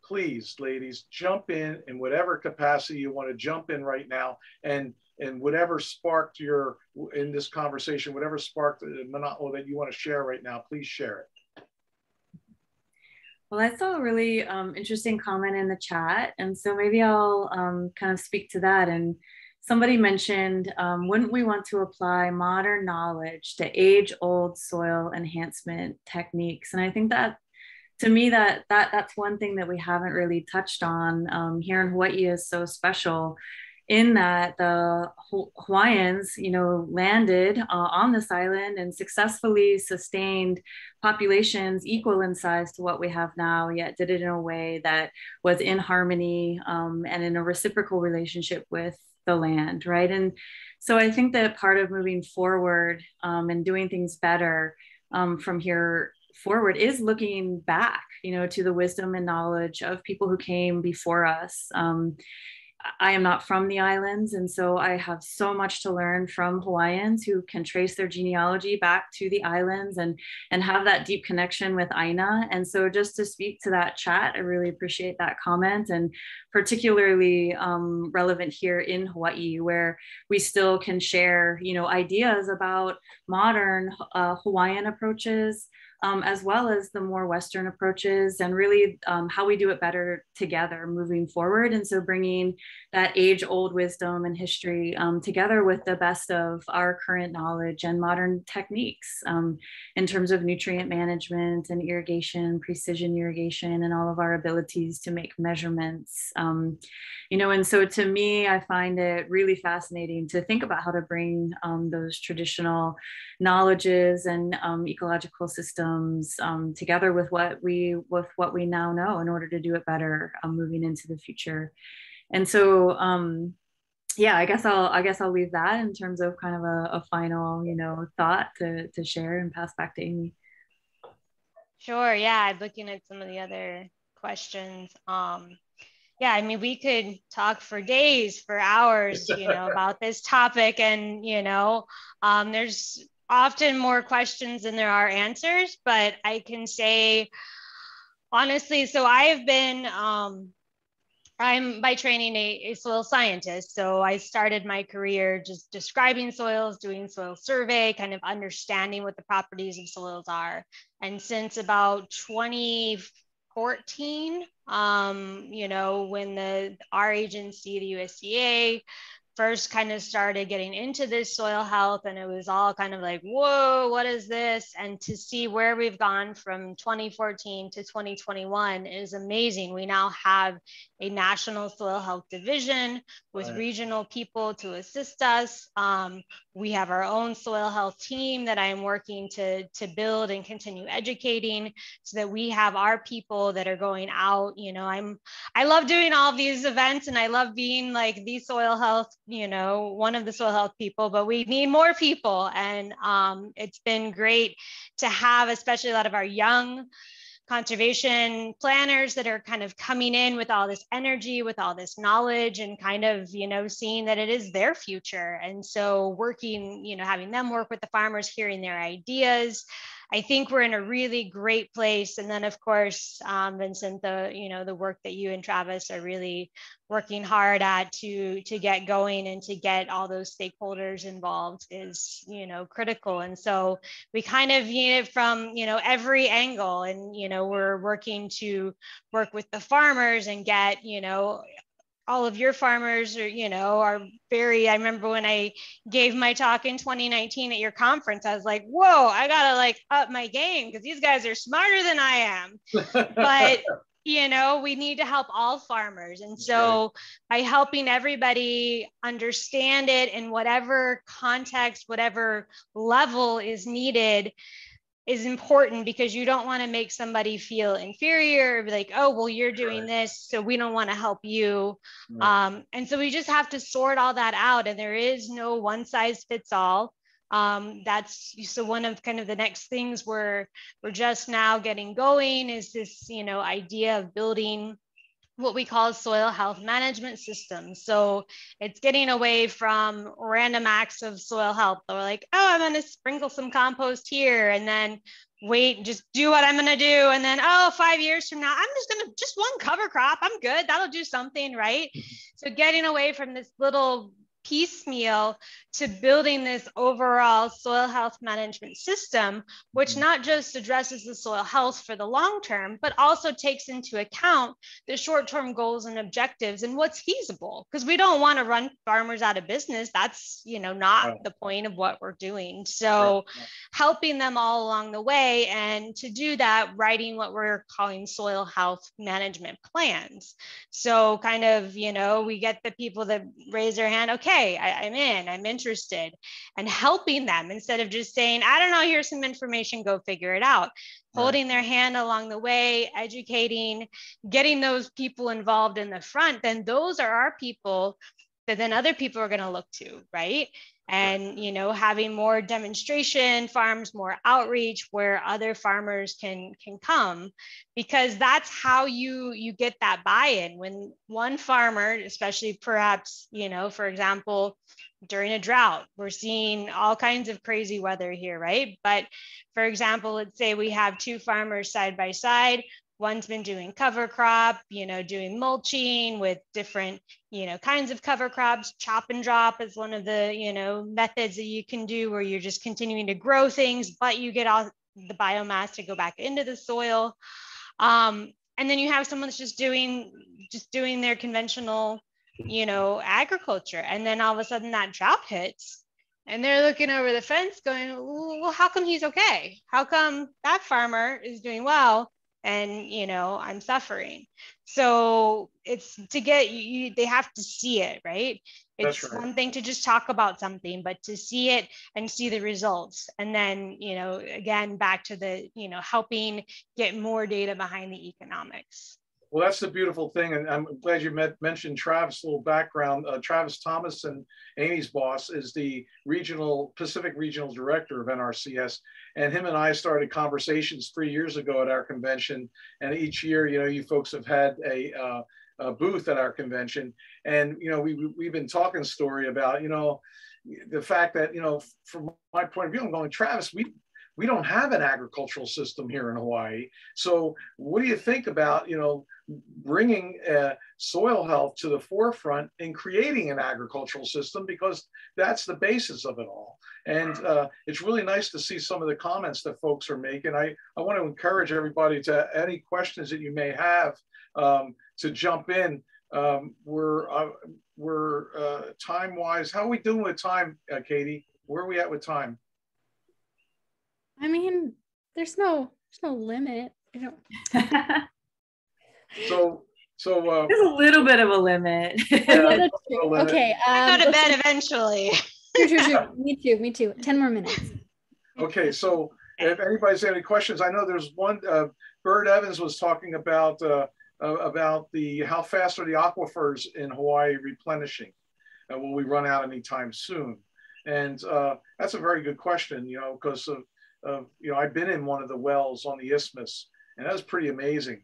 please, ladies, jump in whatever capacity you want to jump in right now, and whatever sparked in this conversation, whatever sparked that you want to share right now, please share it. Well, I saw a really interesting comment in the chat, and so maybe I'll kind of speak to that. And somebody mentioned, wouldn't we want to apply modern knowledge to age-old soil enhancement techniques? And I think that, to me, that's one thing that we haven't really touched on. Here in Hawaii is so special in that the Hawaiians, you know, landed on this island and successfully sustained populations equal in size to what we have now, yet did it in a way that was in harmony and in a reciprocal relationship with the land, right? And so I think that part of moving forward and doing things better from here forward is looking back, you know, to the wisdom and knowledge of people who came before us. I am not from the islands, and so I have so much to learn from Hawaiians who can trace their genealogy back to the islands and have that deep connection with Aina. And so just to speak to that chat, I really appreciate that comment, and particularly relevant here in Hawaii, where we still can share, you know, ideas about modern Hawaiian approaches, as well as the more Western approaches, and really how we do it better together moving forward. And so bringing that age-old wisdom and history together with the best of our current knowledge and modern techniques in terms of nutrient management and irrigation, precision irrigation, and all of our abilities to make measurements. You know, and so to me, I find it really fascinating to think about how to bring those traditional knowledges and ecological systems together with what we now know in order to do it better moving into the future. And so yeah, I guess I'll leave that in terms of kind of a final, you know, thought to share and pass back to Amy. Sure. Yeah, I'm looking at some of the other questions. Yeah, I mean, we could talk for days, for hours, you know, about this topic, and you know, there's often more questions than there are answers, but I can say honestly, so I've been I'm by training a soil scientist. So I started my career just describing soils, doing soil survey, kind of understanding what the properties of soils are. And since about 2014, you know, when our agency, the USDA, first kind of started getting into this soil health, and it was all kind of like, whoa, what is this? And to see where we've gone from 2014 to 2021 is amazing. We now have a national soil health division with regional people to assist us. We have our own soil health team that I'm working to build and continue educating, so that we have our people that are going out. You know, I love doing all of these events, and I love being like the soil health, you know, one of the soil health people, but we need more people. And it's been great to have, especially a lot of our young conservation planners that are kind of coming in with all this energy, with all this knowledge, and kind of, you know, seeing that it is their future. And so working, you know, having them work with the farmers, hearing their ideas. I think we're in a really great place. And then of course, Vincent, the work that you and Travis are really working hard at to get going and to get all those stakeholders involved is, you know, critical. And so we kind of, you know, from, you know, every angle, and, you know, we're working to work with the farmers and get, you know, all of your farmers are, you know, are very, I remember when I gave my talk in 2019 at your conference, I was like, whoa, I gotta like up my game because these guys are smarter than I am. But, you know, we need to help all farmers. And so by helping everybody understand it in whatever context, whatever level is needed, is important, because you don't want to make somebody feel inferior or be like, oh, well, you're doing this, so we don't want to help you. And so we just have to sort all that out, and there is no one size fits all. That's so one of kind of the next things we're just now getting going is this, you know, idea of building what we call soil health management systems. So it's getting away from random acts of soil health. Or like, oh, I'm going to sprinkle some compost here and then wait, just do what I'm going to do. And then, oh, 5 years from now, I'm just going to just one cover crop. I'm good. That'll do something, right? So getting away from this little piecemeal to building this overall soil health management system, which not just addresses the soil health for the long term, but also takes into account the short-term goals and objectives and what's feasible, because we don't want to run farmers out of business. That's, you know, not the point of what we're doing. So helping them all along the way, and to do that, writing what we're calling soil health management plans. So kind of, you know, we get the people that raise their hand, okay, I'm interested, and helping them instead of just saying, I don't know, here's some information, go figure it out. Holding their hand along the way, educating, getting those people involved in the front, then those are our people that then other people are going to look to, right? And, you know, having more demonstration farms, more outreach where other farmers can come, because that's how you get that buy-in. When one farmer, especially perhaps, you know, for example, during a drought, we're seeing all kinds of crazy weather here, right? But for example, let's say we have two farmers side by side. One's been doing cover crop, you know, doing mulching with different, you know, kinds of cover crops. Chop and drop is one of the, you know, methods that you can do where you're just continuing to grow things, but you get all the biomass to go back into the soil. And then you have someone that's just doing their conventional, you know, agriculture. And then all of a sudden that drought hits and they're looking over the fence going, well, how come he's okay? How come that farmer is doing well? And, you know, I'm suffering. So it's to get you, they have to see it, right? It's one thing to just talk about something, but to see it and see the results. And then, you know, again, back to the, you know, helping get more data behind the economics. Well, that's the beautiful thing. And I'm glad you mentioned Travis' little background. Travis Thomas, and Amy's boss, is the Pacific Regional Director of NRCS. And him and I started conversations 3 years ago at our convention. And each year, you know, you folks have had a booth at our convention. And, you know, we've been talking story about, you know, the fact that, you know, from my point of view, I'm going, Travis, we don't have an agricultural system here in Hawaii. So what do you think about, bringing soil health to the forefront and creating an agricultural system, because that's the basis of it all. And it's really nice to see some of the comments that folks are making. I want to encourage everybody to any questions that you may have to jump in. We're time-wise, how are we doing with time, Katie? Where are we at with time? I mean, there's no limit. I don't. So there's a little bit of a limit. Yeah, that's true. Okay. I go to bed eventually. True. Me too. 10 more minutes. Okay, so if anybody's got any questions, I know there's one. Bird Evans was talking about how fast are the aquifers in Hawaii replenishing, and will we run out anytime soon? And that's a very good question, because I've been in one of the wells on the isthmus, and that was pretty amazing,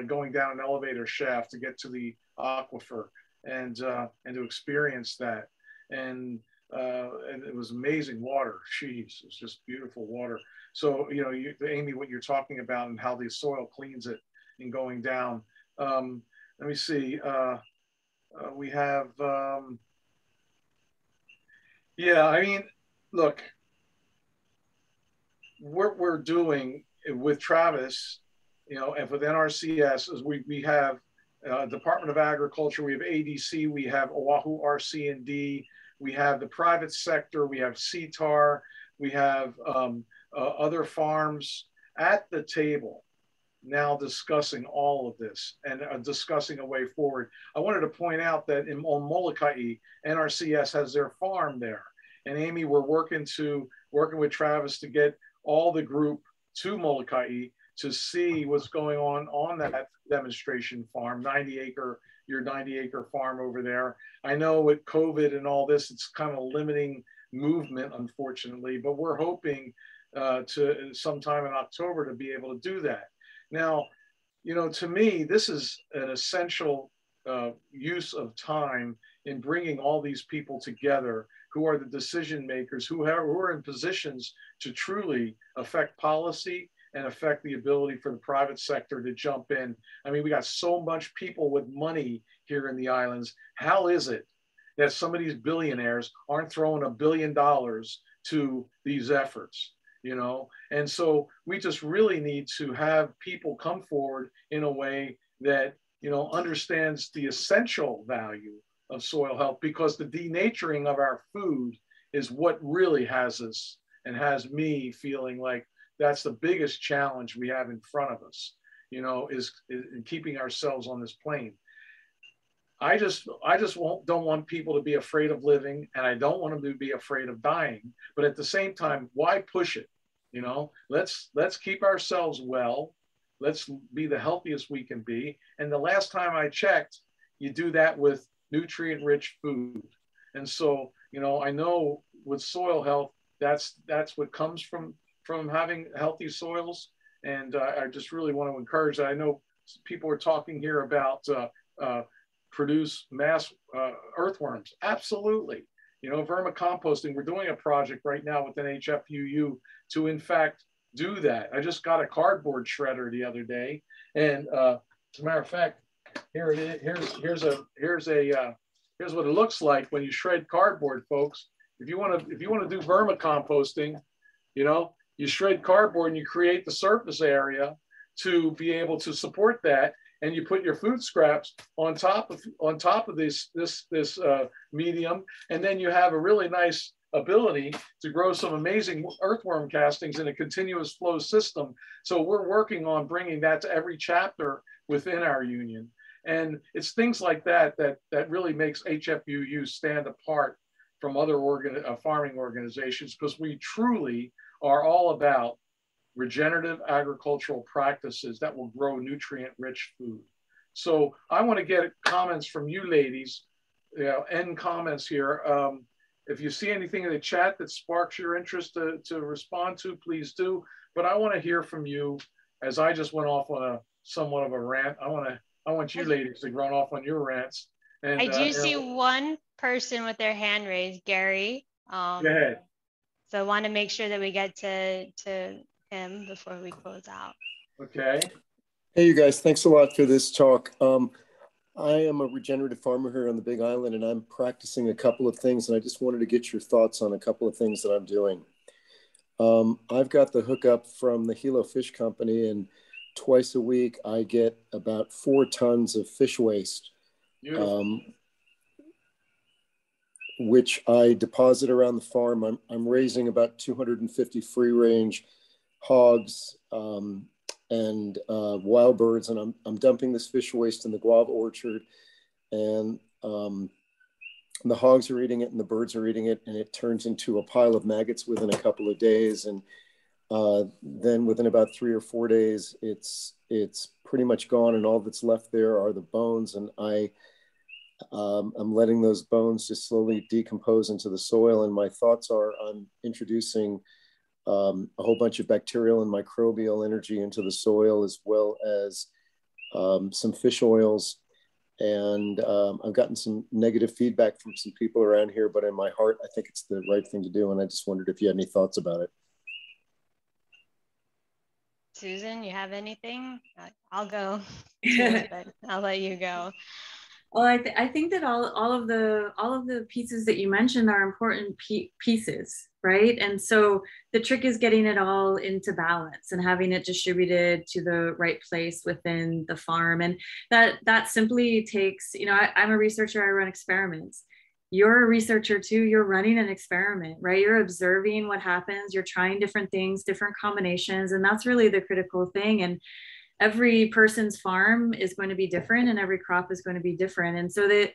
going down an elevator shaft to get to the aquifer and to experience that. And it was amazing water. Jeez, it's just beautiful water. So, Amy, what you're talking about and how the soil cleans it and going down. Let me see. We have, look, what we're doing with Travis, and with NRCS is we have Department of Agriculture, we have ADC, we have Oahu RC&D, we have the private sector, we have CTAR, we have other farms at the table now discussing all of this and discussing a way forward. I wanted to point out that on Molokai, NRCS has their farm there. And Amy, we're working with Travis to get all the group to Molokai to see what's going on that demonstration farm, your 90-acre farm over there. I know with COVID and all this, it's kind of limiting movement, unfortunately, but we're hoping to sometime in October to be able to do that. Now, to me, this is an essential use of time in bringing all these people together who are the decision makers, who are in positions to truly affect policy and affect the ability for the private sector to jump in. I mean, we got so much people with money here in the islands. How is it that some of these billionaires aren't throwing $1 billion to these efforts? And so we just really need to have people come forward in a way that, understands the essential value of soil health, because the denaturing of our food is what really has us and has me feeling like that's the biggest challenge we have in front of us, is in keeping ourselves on this plane. I just don't want people to be afraid of living, and I don't want them to be afraid of dying. But at the same time, why push it? Let's keep ourselves well. Let's be the healthiest we can be. And the last time I checked, you do that with nutrient-rich food. And so, I know with soil health, that's what comes from having healthy soils. And I just really want to encourage that. I know people are talking here about produce mass earthworms. Absolutely. Vermicomposting, we're doing a project right now with NHFUU to in fact do that. I just got a cardboard shredder the other day. And as a matter of fact, here it is. Here's what it looks like when you shred cardboard, folks. If you want to do vermicomposting, you shred cardboard and you create the surface area to be able to support that, and you put your food scraps on top of this medium, and then you have a really nice ability to grow some amazing earthworm castings in a continuous flow system. So we're working on bringing that to every chapter within our union. And it's things like that really makes HFUU stand apart from other farming organizations, because we truly are all about regenerative agricultural practices that will grow nutrient-rich food. So I want to get comments from you ladies, end comments here. If you see anything in the chat that sparks your interest to respond to, please do. But I want to hear from you, as I just went off on somewhat of a rant. I want you ladies to run off on your rants. And I do see one person with their hand raised, Gary. Go ahead. So I want to make sure that we get to him before we close out. Okay. Hey, you guys, thanks a lot for this talk. I am a regenerative farmer here on the Big Island, and I'm practicing a couple of things, and I just wanted to get your thoughts on a couple of things that I'm doing. I've got the hookup from the Hilo Fish Company, and twice a week I get about 4 tons of fish waste, which I deposit around the farm. I'm raising about 250 free range hogs and wild birds, and I'm dumping this fish waste in the guava orchard, and the hogs are eating it and the birds are eating it, and it turns into a pile of maggots within a couple of days. And then within about 3 or 4 days, it's pretty much gone, and all that's left there are the bones. And I'm letting those bones just slowly decompose into the soil. And my thoughts are I'm introducing a whole bunch of bacterial and microbial energy into the soil, as well as some fish oils. And I've gotten some negative feedback from some people around here, but in my heart, I think it's the right thing to do. And I just wondered if you had any thoughts about it. Susan, you have anything? I'll go too, but I'll let you go. Well, I think that all of the pieces that you mentioned are important pieces, right? And so the trick is getting it all into balance and having it distributed to the right place within the farm. And that simply takes, I'm a researcher, I run experiments. You're a researcher too, you're running an experiment, right? You're observing what happens, you're trying different things, different combinations, and that's really the critical thing. And every person's farm is going to be different and every crop is going to be different. And so the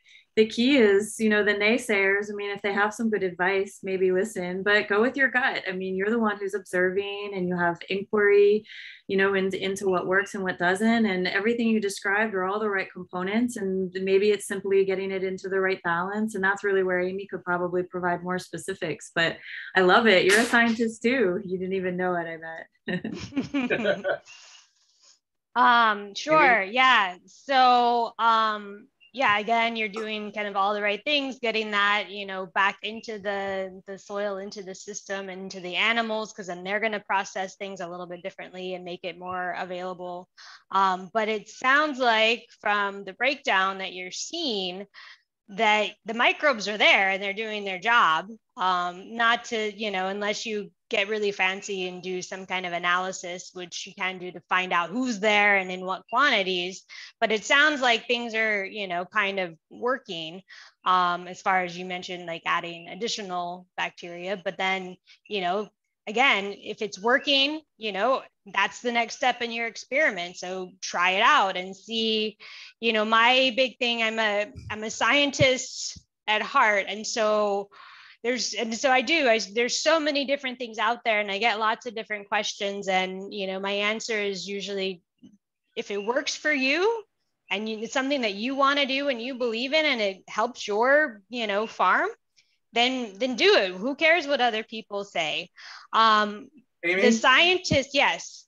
key is, the naysayers, if they have some good advice, maybe listen, but go with your gut. You're the one who's observing and you have inquiry, into what works and what doesn't. And everything you described are all the right components. And maybe it's simply getting it into the right balance. And that's really where Amy could probably provide more specifics, but I love it. You're a scientist too. You didn't even know it, I bet. Sure. Yeah. So, again, you're doing kind of all the right things, getting that, back into the soil, into the system, and into the animals, because then they're going to process things a little bit differently and make it more available. But it sounds like from the breakdown that you're seeing that the microbes are there and they're doing their job, not to, unless you get really fancy and do some kind of analysis, which you can do to find out who's there and in what quantities. But it sounds like things are, kind of working, as far as you mentioned, like adding additional bacteria. But then, again, if it's working, that's the next step in your experiment. So try it out and see, my big thing, I'm a scientist at heart. And so there's so many different things out there, and I get lots of different questions. And, my answer is usually, if it works for you and it's something that you want to do and you believe in and it helps your, farm, then do it. Who cares what other people say? Amy? The scientist, yes.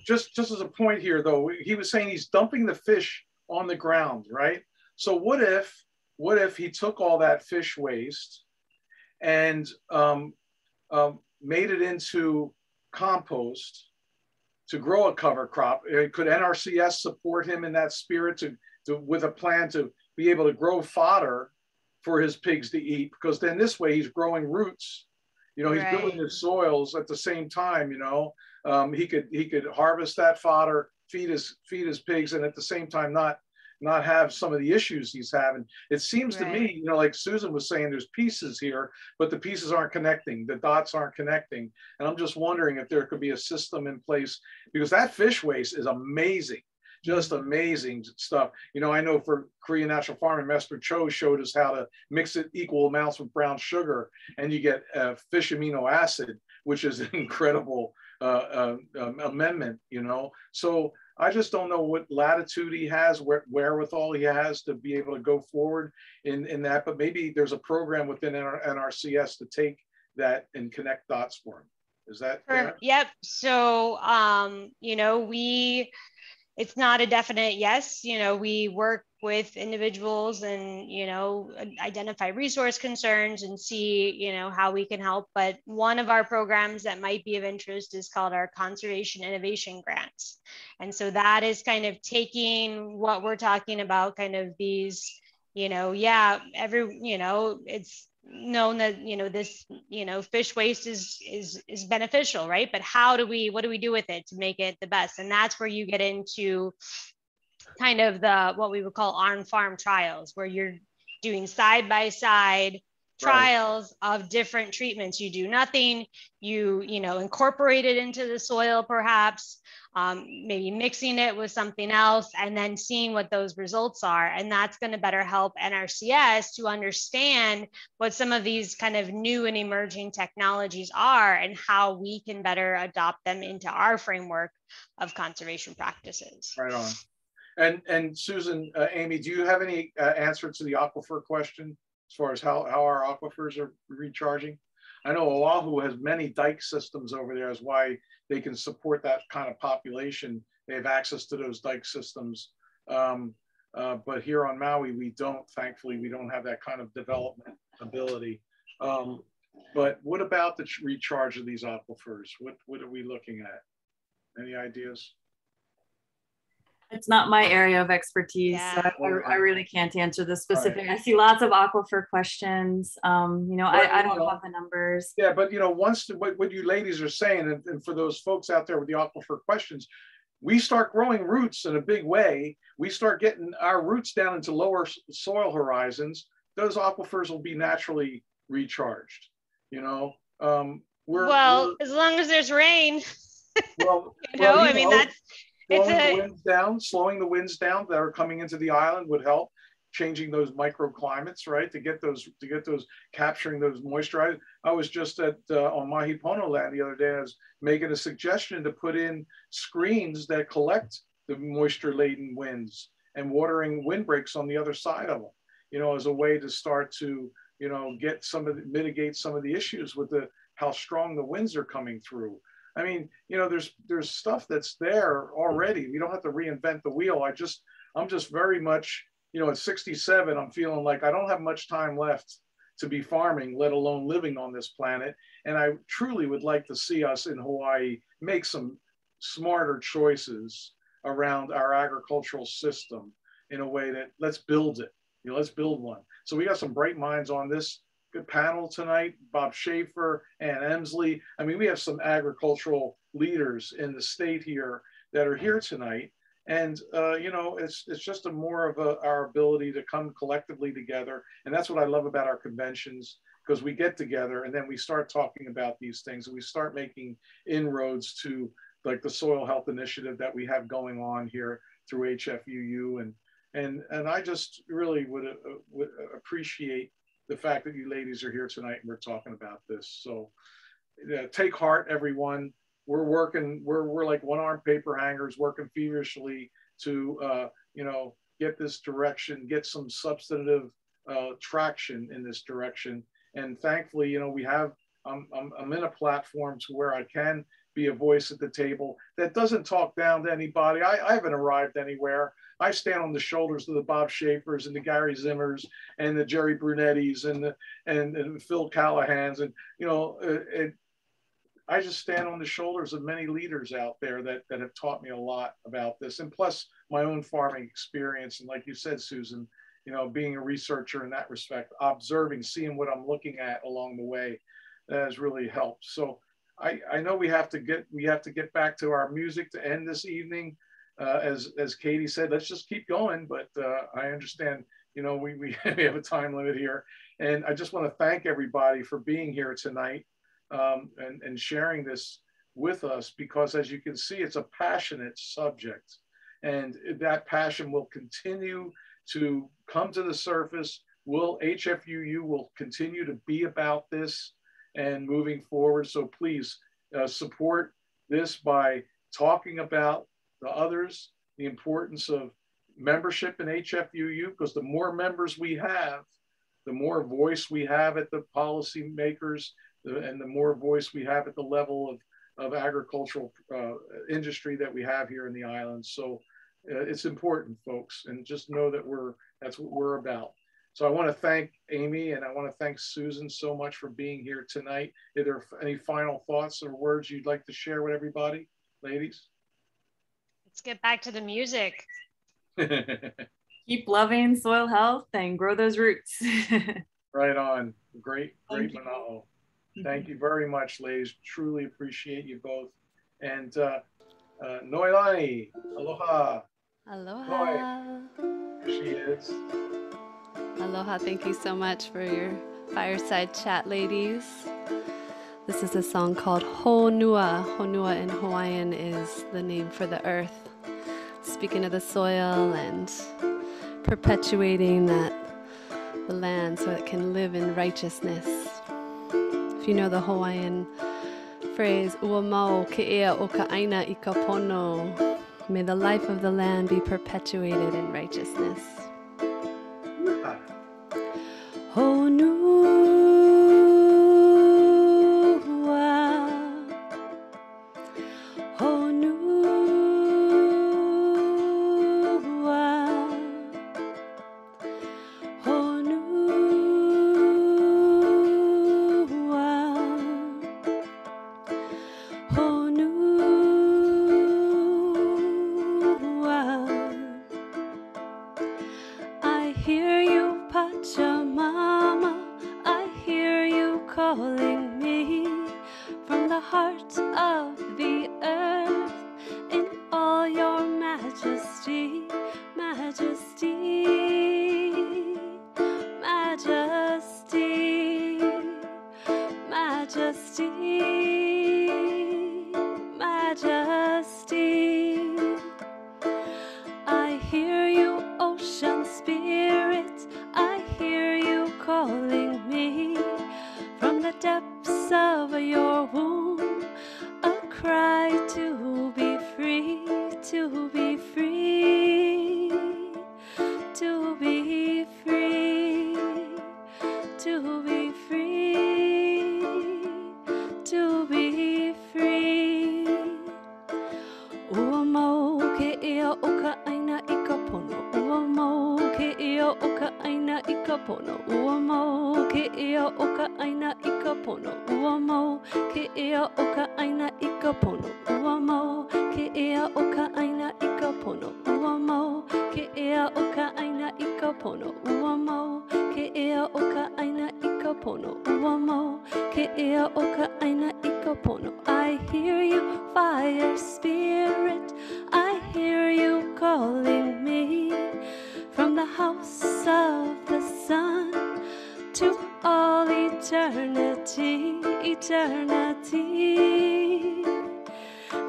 Just as a point here, though, he was saying he's dumping the fish on the ground, right? So what if he took all that fish waste and made it into compost to grow a cover crop? Could NRCS support him in that spirit to with a plan to be able to grow fodder for his pigs to eat? Because then this way he's growing roots. He's building his soils at the same time. He could harvest that fodder, feed his pigs, and at the same time not have some of the issues he's having. It seems to me, like Susan was saying, there's pieces here, but the pieces aren't connecting. The dots aren't connecting. And I'm just wondering if there could be a system in place, because that fish waste is amazing. Just amazing stuff. I know for Korean Natural Farming, Master Cho showed us how to mix it equal amounts with brown sugar, and you get fish amino acid, which is an incredible amendment, So I just don't know what latitude he has, wherewithal he has to be able to go forward in that, but maybe there's a program within NRCS to take that and connect dots for him. Is that fair? Yep. So, it's not a definite yes. We work with individuals and, you know, identify resource concerns and see, you know, how we can help. But one of our programs that might be of interest is called our Conservation Innovation Grants. And so that is kind of taking what we're talking about, kind of these, you know, yeah, you know, it's known that, you know, this, you know, fish waste is beneficial, right? But what do we do with it to make it the best? And that's where you get into kind of what we would call on-farm trials, where you're doing side-by-side trials of different treatments. You do nothing, you know, incorporate it into the soil, perhaps, maybe mixing it with something else, and then seeing what those results are. And that's going to better help NRCS to understand what some of these kind of new and emerging technologies are and how we can better adopt them into our framework of conservation practices. Right on. And Susan, Amy, do you have any answer to the aquifer question as far as how our aquifers are recharging? I know Oahu has many dike systems over there, is why they can support that kind of population. They have access to those dike systems. But here on Maui, we don't, thankfully, we don't have that kind of development ability. But what about the recharge of these aquifers? What are we looking at? Any ideas? It's not my area of expertise, Yeah. so I really can't answer the specific. Right. I see lots of aquifer questions. You know, I don't have the numbers. Yeah, but you know, once what you ladies are saying, and for those folks out there with the aquifer questions, we start growing roots in a big way. We start getting our roots down into lower soil horizons. Those aquifers will be naturally recharged. You know, well, as long as there's rain. Well, you know, I mean, that's. Slowing the winds down that are coming into the island would help. Changing those microclimates, right, to get those capturing those moisture. I was just at on Mahipono land the other day. I was making a suggestion to put in screens that collect the moisture-laden winds and watering windbreaks on the other side of them. You know, as a way to start to, you know, mitigate some of the issues with how strong the winds are coming through. I mean, you know, there's stuff that's there already. We don't have to reinvent the wheel. I'm just very much, you know, at 67, I'm feeling like I don't have much time left to be farming, let alone living on this planet. And I truly would like to see us in Hawaii make some smarter choices around our agricultural system in a way that let's build it. You know, let's build one. So we got some bright minds on this good panel tonight. Bob Schaefer, Ann Emsley. I mean, we have some agricultural leaders in the state here that are here tonight. And, you know, it's just more of our ability to come collectively together. And that's what I love about our conventions, because we get together and then we start talking about these things and we start making inroads to like the soil health initiative that we have going on here through HFUU. And I just really would appreciate the fact that you ladies are here tonight and we're talking about this. So take heart, everyone. We're working, we're like one-armed paper hangers working feverishly to, you know, get this direction, get some substantive traction in this direction. And thankfully, you know, we have, I'm in a platform to where I can be a voice at the table that doesn't talk down to anybody. I haven't arrived anywhere. I stand on the shoulders of the Bob Schaefers and the Gary Zimmers and the Jerry Brunettis and Phil Callahans. And, you know, I just stand on the shoulders of many leaders out there that have taught me a lot about this. And plus my own farming experience. And like you said, Susan, you know, being a researcher in that respect, observing, seeing what I'm looking at along the way, that has really helped. So I know we have to get back to our music to end this evening. As Katie said, let's just keep going. But I understand, you know, we have a time limit here. And I just want to thank everybody for being here tonight and sharing this with us, because as you can see, it's a passionate subject. And that passion will continue to come to the surface. HFUU will continue to be about this and moving forward. So please support this by talking about the others, the importance of membership in HFUU, because the more members we have, the more voice we have at the policy makers, and the more voice we have at the level of agricultural industry that we have here in the islands. So It's important, folks, and just know that that's what we're about. So I want to thank Amy and I want to thank Susan so much for being here tonight. Are there any final thoughts or words you'd like to share with everybody, ladies? Let's get back to the music. Keep loving soil health and grow those roots. Right on. Great mana'o. Thank you very much, ladies. Truly appreciate you both. And Noelani, aloha. Aloha. Here she is. Aloha. Thank you so much for your fireside chat, ladies. This is a song called Honua. Honua in Hawaiian is the name for the earth. Speaking of the soil and perpetuating the land so it can live in righteousness. If you know the Hawaiian phrase, ua mau ke ea o ka aina I ka pono, may the life of the land be perpetuated in righteousness. I hear you, fire spirit. I hear you calling me from the house of the sun to all eternity, eternity,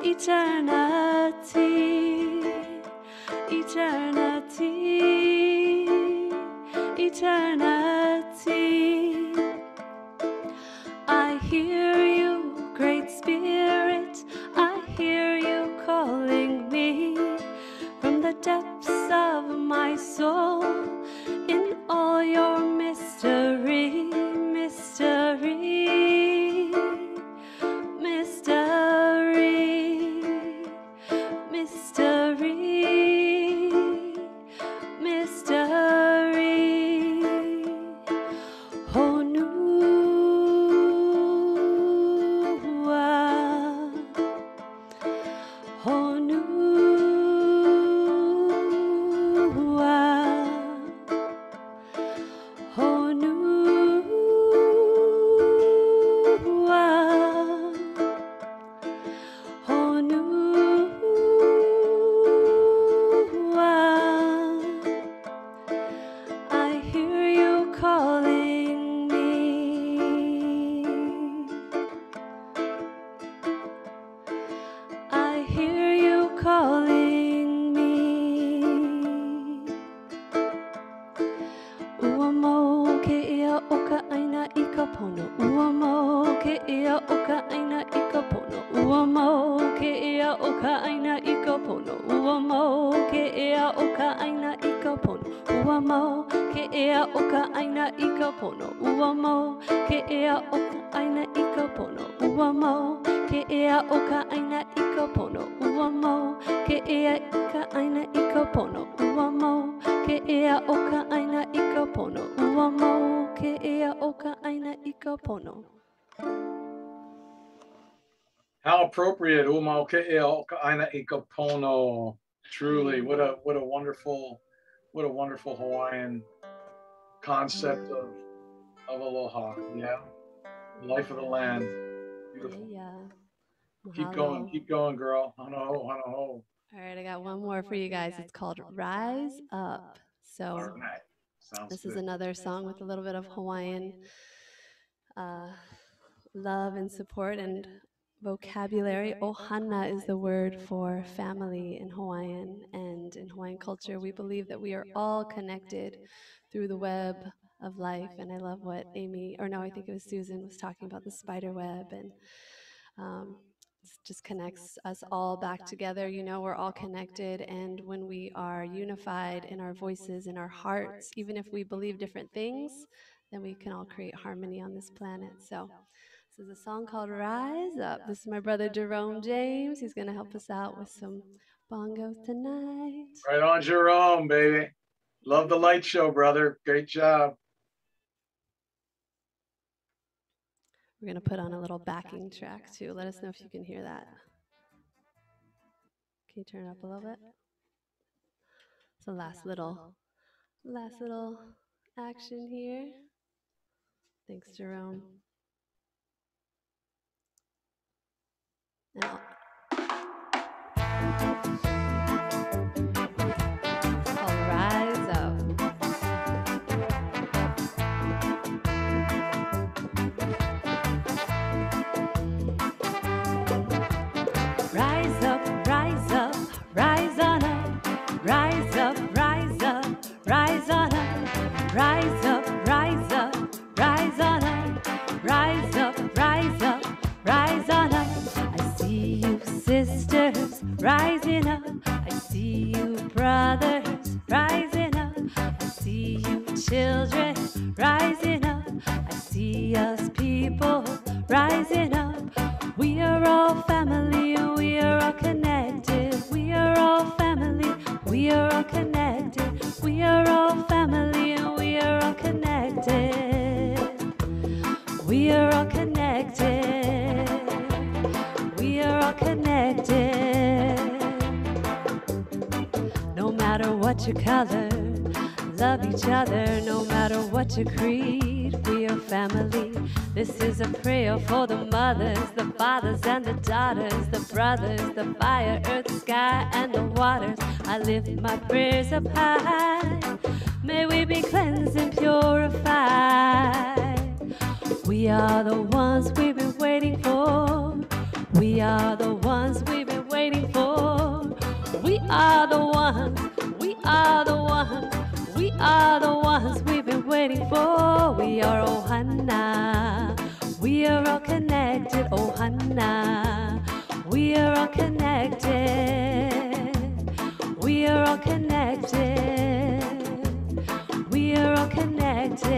eternity, eternity, eternity. I hear you, Great Spirit. I hear you calling me from the depths of my soul in all your mystery, mystery, mystery, mystery, mystery. Honua, I hear you calling me. I hear you calling me. Ua mau ke ia o ka aina I ka pono. Ua mau ke ia o ka aina I ka pono. Ua mau ke ia o ka aina I ka pono. Ua mau ke ia o ka aina I ka pono. Ua ua mo, ke ea o ka aina I ka pono. Ua mo, ke ea o ka aina I ka pono. Ua mo, ke ea o ka aina I ka pono. Ua mo, ke ea I ka aina I ka pono. Ua mo, ke ea o ka aina I ka pono. Ua mo, ke ea o ka aina I ka pono. How appropriate, Uma ke ea o ka aina I ka pono. Truly, what a wonderful Hawaiian concept of aloha. Yeah, life of the land. Beautiful. Yeah. Keep going, girl. Hano ho. All right, I got one more for you guys. It's called Rise Up. So All right. Sounds this good. is another song with a little bit of Hawaiian love and support and vocabulary. Ohana is the word for family in Hawaiian, and in Hawaiian culture we believe that we are all connected through the web of life. And I love what I think it was Susan was talking about the spider web, and it just connects us all back together. You know, we're all connected, and when we are unified in our voices, in our hearts, even if we believe different things, then we can all create harmony on this planet. So this is a song called Rise Up. This is my brother Jerome James. He's going to help us out with some bongos tonight. Right on, Jerome, baby. Love the light show, brother. Great job. We're going to put on a little backing track too. Let us know if you can hear that. Can you turn it up a little bit? It's the last little action here. Thanks, Jerome. And I'll rise up. Rise up, rise up, rise on up. Rise up, rise up, rise on up. Rise up, rise up, rise on up. Rise up, rise up, rise on up. I see you sisters rising up. I see you brothers rising up. I see you children rising up. I see us people rising up. We are all family and we are all connected. We are all family, we are all connected. We are all family and we are all connected. We are all connected. We are all connected. No matter what your color, love each other. No matter what your creed, we are family. This is a prayer for the mothers, the fathers and the daughters, the brothers, the fire, earth, sky and the waters. I lift my prayers up high. May we be cleansed and purified. We are the ones we've been waiting for. We are the ones we've been waiting for. We are the ones, we are the ones, we are the ones we've been waiting for. We are Ohana. We are all connected, Ohana. We are all connected. We are all connected. We are all connected.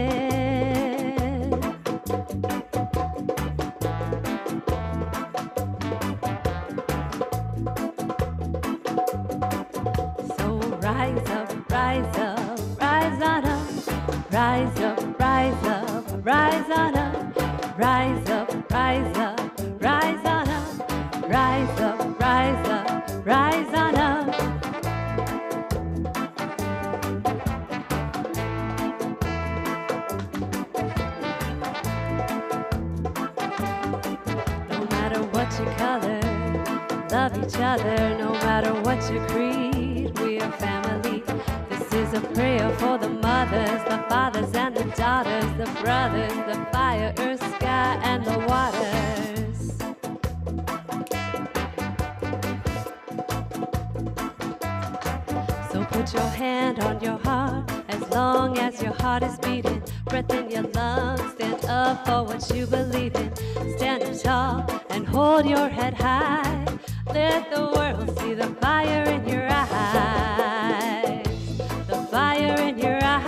So rise up, rise up, rise on up. Rise up, rise up, rise on up. Rise up, rise up, rise on up. Rise up, rise up, rise on up. No matter what your color, love each other. No matter what your creed, we are family. This is a prayer for the mothers, the fathers and the daughters, the brothers, the fire, earth, sky and the waters. So put your hand on your heart as long as your heart is beating. Breath in your lungs, stand up for what you believe in. Stand up tall and hold your head high. Let the world see the fire in your eyes. The fire in your eyes.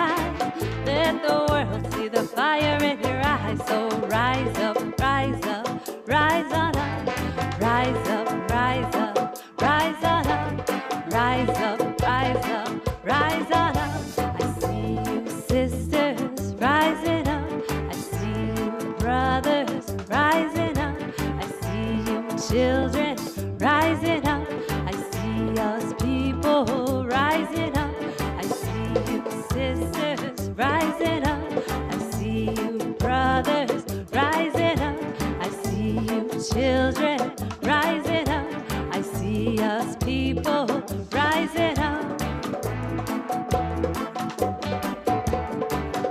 fire in your eyes. So rise up, rise up, rise on up, rise up, rise up, rise on up, rise up, rise up, rise on up. I see you sisters rising up, I see you brothers rising up, I see you children rising up, I see us people rising up, I see you sisters rising up, I see you brothers rising up, I see you children rising up, I see us people rising up.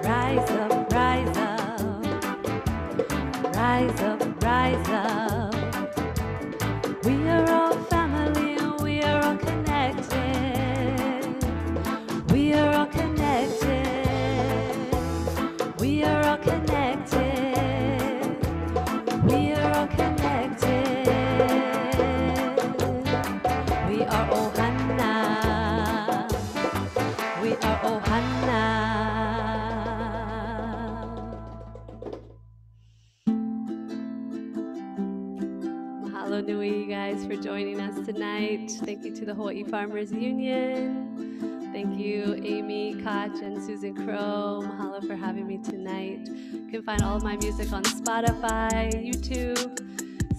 Rise up, rise up, rise up, rise up. We are all family and we are all connected. We are all connected. We are all connected. We are all connected. We are Ohana. We are Ohana. Mahalo nui, you guys, for joining us tonight. Thank you to the Hawai'i Farmers Union. Thank you, Amy, Koch, and Susan Crowe. Mahalo for having me tonight. You can find all of my music on Spotify, YouTube.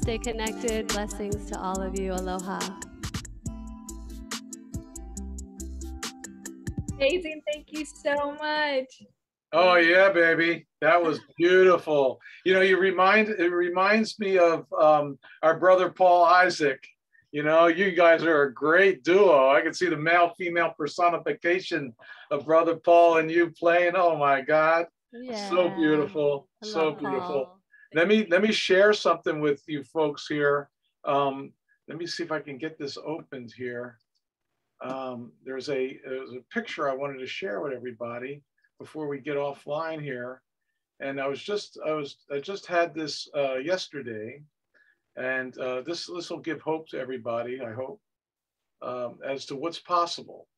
Stay connected. Blessings to all of you. Aloha. Amazing. Thank you so much. Oh yeah, baby, that was beautiful. You know, it reminds me of our brother Paul Isaac. You know, you guys are a great duo. I can see the male-female personification of brother Paul and you playing. Oh my God, Yeah. so beautiful, I so love beautiful. Paul. Let me share something with you folks here. Let me see if I can get this opened here. There's a picture I wanted to share with everybody before we get offline here, and I just had this yesterday, and this will give hope to everybody, I hope, as to what's possible.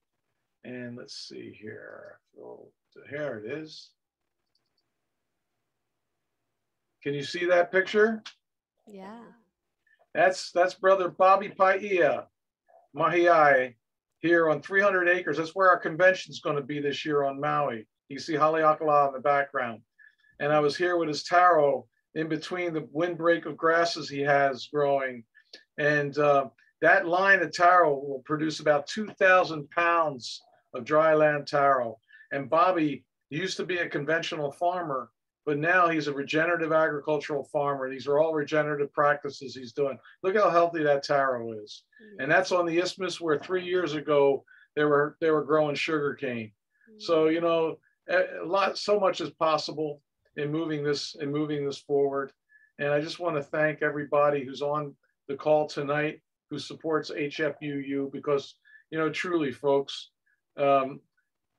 And let's see here. So here it is. Can you see that picture? Yeah. That's brother Bobby Paia, Mahiai, here on 300 acres. That's where our convention is going to be this year on Maui. You see Haleakala in the background. And I was here with his taro in between the windbreak of grasses he has growing. And that line of taro will produce about 2,000 pounds of dry land taro. And Bobby used to be a conventional farmer, but now he's a regenerative agricultural farmer. These are all regenerative practices he's doing. Look how healthy that taro is. And that's on the isthmus where 3 years ago they were growing sugarcane. So, you know, so much is possible in moving this forward. And I just want to thank everybody who's on the call tonight, who supports HFUU, because, you know, truly, folks,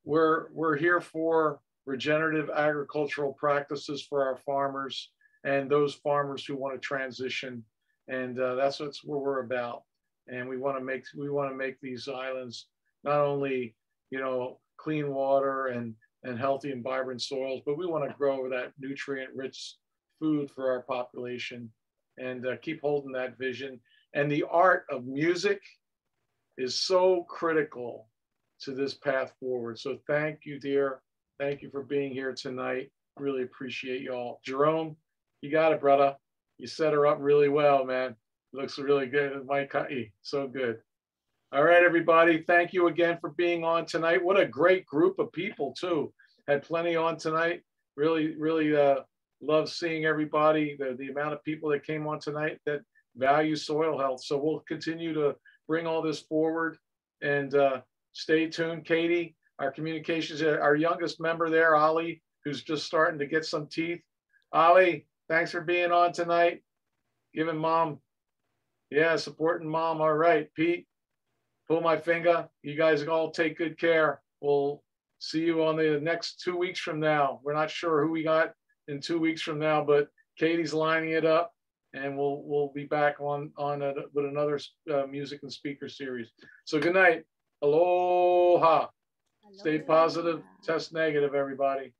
we're here for regenerative agricultural practices for our farmers and those farmers who want to transition. And that's what we're about. And we want to make these islands not only, you know, clean water and healthy and vibrant soils, but we want to grow that nutrient-rich food for our population and keep holding that vision. And the art of music is so critical to this path forward. So thank you, dear. Thank you for being here tonight. Really appreciate y'all. Jerome, you got it, brother. You set her up really well, man. Looks really good. Mike, so good. All right, everybody. Thank you again for being on tonight. What a great group of people, too. Had plenty on tonight. Really, really love seeing everybody, the amount of people that came on tonight that value soil health. So we'll continue to bring all this forward and stay tuned. Katie, our communications, our youngest member there, Ali, who's just starting to get some teeth. Ali, thanks for being on tonight. Giving mom, yeah, supporting mom. All right, Pete, pull my finger. You guys all take good care. We'll see you on the next 2 weeks from now. We're not sure who we got in 2 weeks from now, but Katie's lining it up, and we'll be back on with another music and speaker series. So good night. Aloha. Stay positive, test negative, everybody.